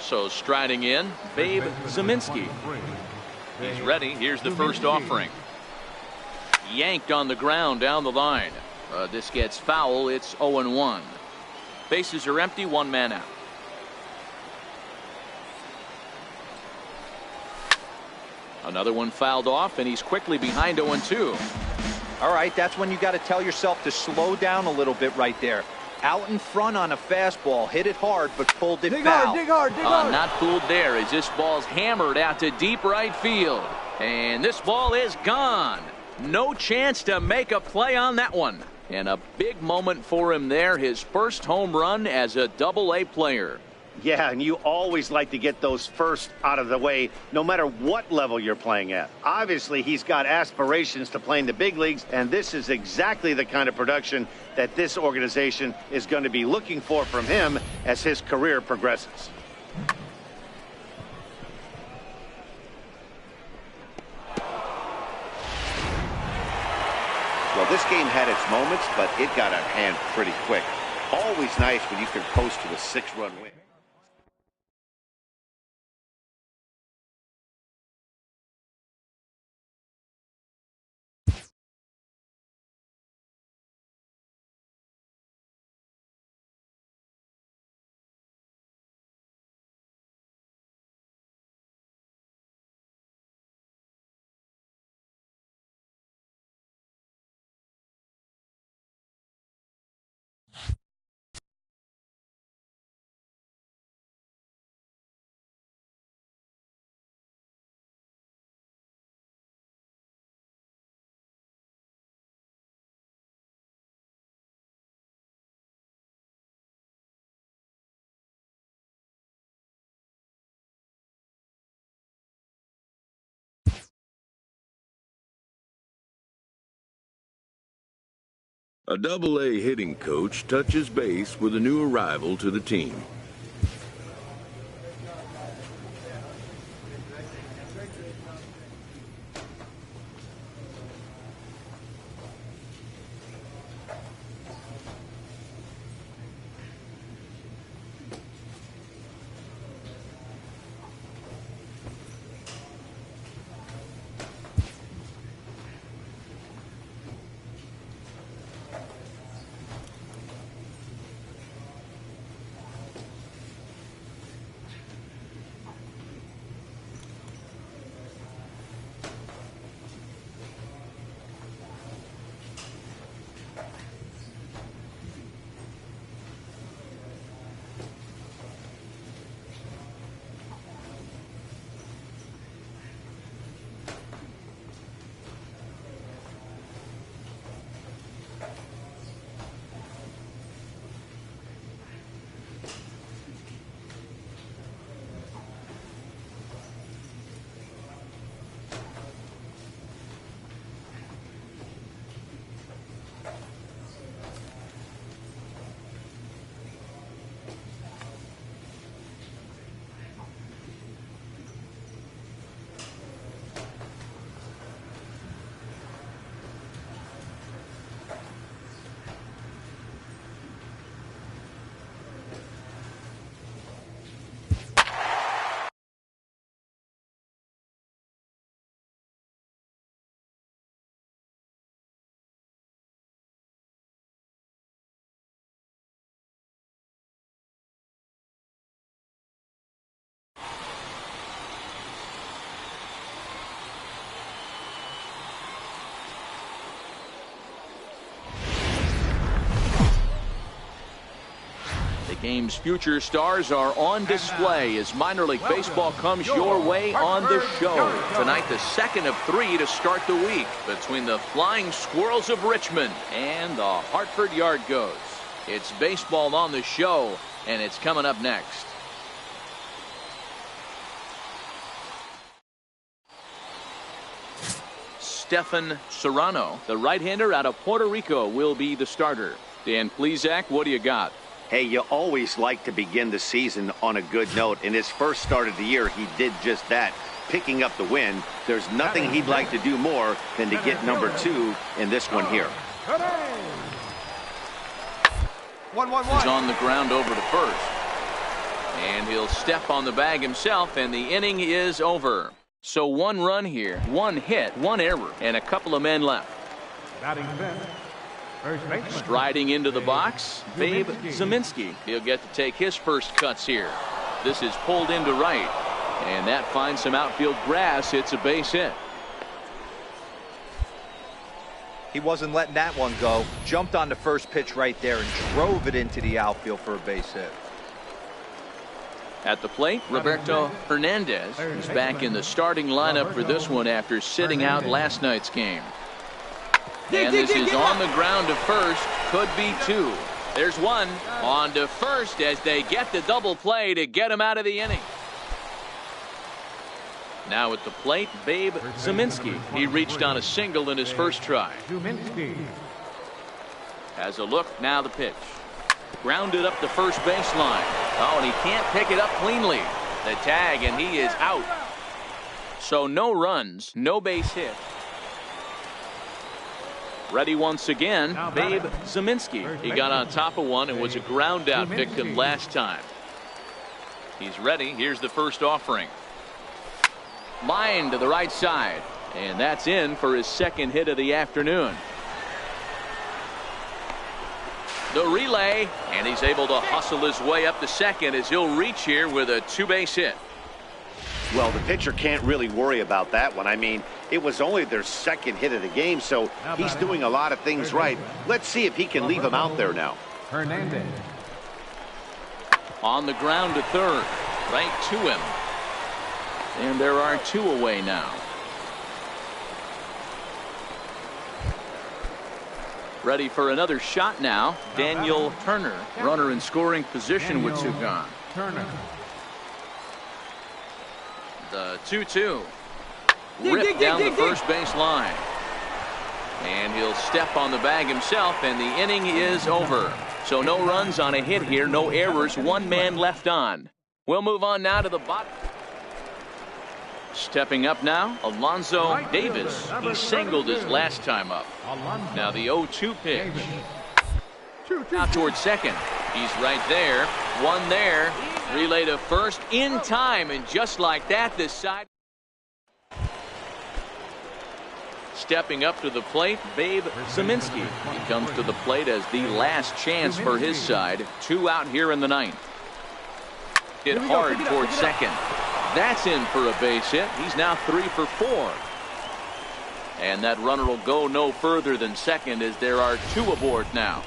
[SPEAKER 1] So striding in, Babe Zeminski. He's ready. Here's the first offering. Yanked on the ground down the line. This gets foul. It's 0-1. Bases are empty, 1 man out. Another one fouled off, and he's quickly behind 0-2.
[SPEAKER 3] All right, that's when you got to tell yourself to slow down a little bit right there. Out in front on a fastball, hit it hard, but pulled it
[SPEAKER 5] Dig
[SPEAKER 3] foul.
[SPEAKER 5] hard, dig hard, dig hard.
[SPEAKER 1] Not fooled there as this ball's hammered out to deep right field. And this ball is gone. No chance to make a play on that one. And a big moment for him there, his first home run as a Double-A player.
[SPEAKER 2] Yeah, and you always like to get those first out of the way, no matter what level you're playing at. Obviously, he's got aspirations to play in the big leagues, and this is exactly the kind of production that this organization is going to be looking for from him as his career progresses. Well, this game had its moments, but it got out of hand pretty quick. Always nice when you can coast to a 6-run win.
[SPEAKER 6] A Double-A hitting coach touches base with a new arrival to the team.
[SPEAKER 1] Game's future stars are on display as minor league baseball comes your way on the show. Tonight, the second of 3 to start the week between the Flying Squirrels of Richmond and the Hartford Yard Goats. It's baseball on the show, and it's coming up next. Stefan Serrano, the right-hander out of Puerto Rico, will be the starter. Dan Plesac, what do you got?
[SPEAKER 2] Hey, you always like to begin the season on a good note. In his first start of the year, he did just that, picking up the win. There's nothing he'd like to do more than to get number 2 in this one here.
[SPEAKER 3] 1-1-1.
[SPEAKER 1] He's on the ground over to first. And he'll step on the bag himself, and the inning is over. So 1 run here, 1 hit, 1 error, and a couple of men left.
[SPEAKER 4] Batting fifth, first baseman.
[SPEAKER 1] Striding into the box, Babe Zeminski. He'll get to take his first cuts here. This is pulled into right, and that finds some outfield grass. It's a base hit.
[SPEAKER 3] He wasn't letting that one go. Jumped on the first pitch right there and drove it into the outfield for a base hit.
[SPEAKER 1] At the plate, Roberto Hernandez is back in the starting lineup for this one after sitting out last night's game. And this is on the ground to first. Could be two. There's one on to first as they get the double play to get him out of the inning. Now at the plate, Babe Zeminski. He reached on a single in his first try. Has a look, now the pitch. Grounded up the first baseline. Oh, and he can't pick it up cleanly. The tag, and he is out. So no runs, no base hit. Ready once again, Babe Zeminski. He got on top of one and was a ground out victim last time. He's ready. Here's the first offering. Line to the right side. And that's in for his second hit of the afternoon. The relay, and he's able to hustle his way up to second as he'll reach here with a two-base hit.
[SPEAKER 2] Well, the pitcher can't really worry about that one. I mean, it was only their second hit of the game, so he's doing a lot of things right. Let's see if he can leave him out there now.
[SPEAKER 4] Hernandez.
[SPEAKER 1] On the ground to third, right to him. And there are two away now. Ready for another shot now. Daniel Turner, runner in scoring position with two gone.
[SPEAKER 4] Turner.
[SPEAKER 1] The 2-2. Ripped down the first base line. And he'll step on the bag himself, and the inning is over. So no runs on a hit here, no errors, one man left on. We'll move on now to the bottom. Stepping up now, Alonzo Davis. He singled his last time up. Now the 0-2 pitch. Out towards second. He's right there. One there. Relay to first in time, and just like that, this side. Stepping up to the plate, Babe Zeminski. He comes to the plate as the last chance for his side. Two out here in the ninth. Hit hard towards second. That's in for a base hit. He's now 3 for 4. And that runner will go no further than second as there are two aboard now.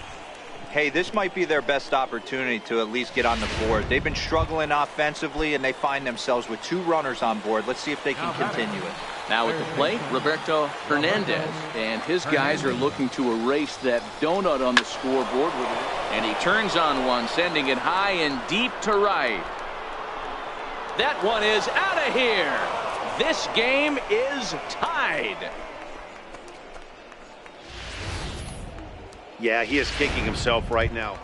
[SPEAKER 3] Hey, this might be their best opportunity to at least get on the board. They've been struggling offensively, and they find themselves with two runners on board. Let's see if they can continue it.
[SPEAKER 1] Now at the plate, Roberto Hernandez. And his guys are looking to erase that donut on the scoreboard. And he turns on one, sending it high and deep to right. That one is out of here. This game is tied.
[SPEAKER 2] Yeah, he is kicking himself right now.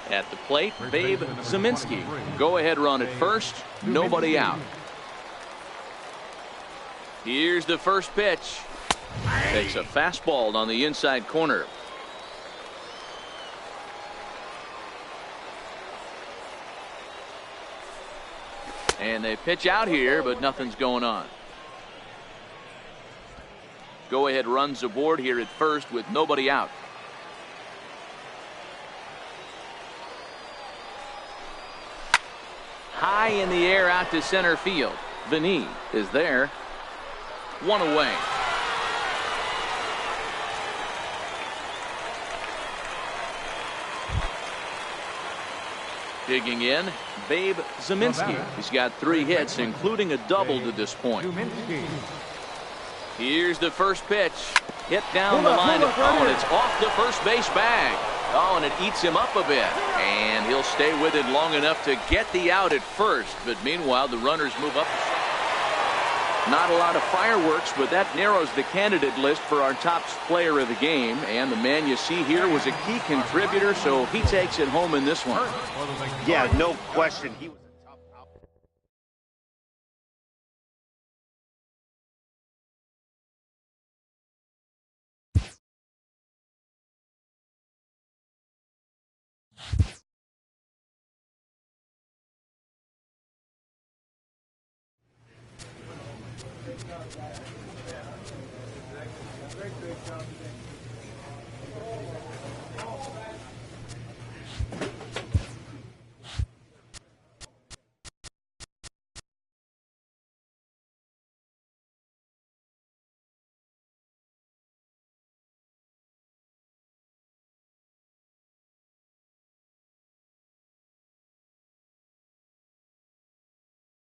[SPEAKER 1] At the plate, Babe Zeminski. Go ahead run at first. Nobody out. Here's the first pitch. Takes a fastball on the inside corner. And they pitch out here, but nothing's going on. Go ahead runs aboard here at first with nobody out. High in the air out to center field. Vinny is there. One away. Digging in, Babe Zeminski. He's got 3 hits, including a double to this point. Here's the first pitch. Hit down the line. Oh, and it's off the first base bag. Oh, and it eats him up a bit. And he'll stay with it long enough to get the out at first. But meanwhile, the runners move up. Not a lot of fireworks, but that narrows the candidate list for our top player of the game. And the man you see here was a key contributor, so he takes it home in this one.
[SPEAKER 2] Yeah, no question. He was a tough out.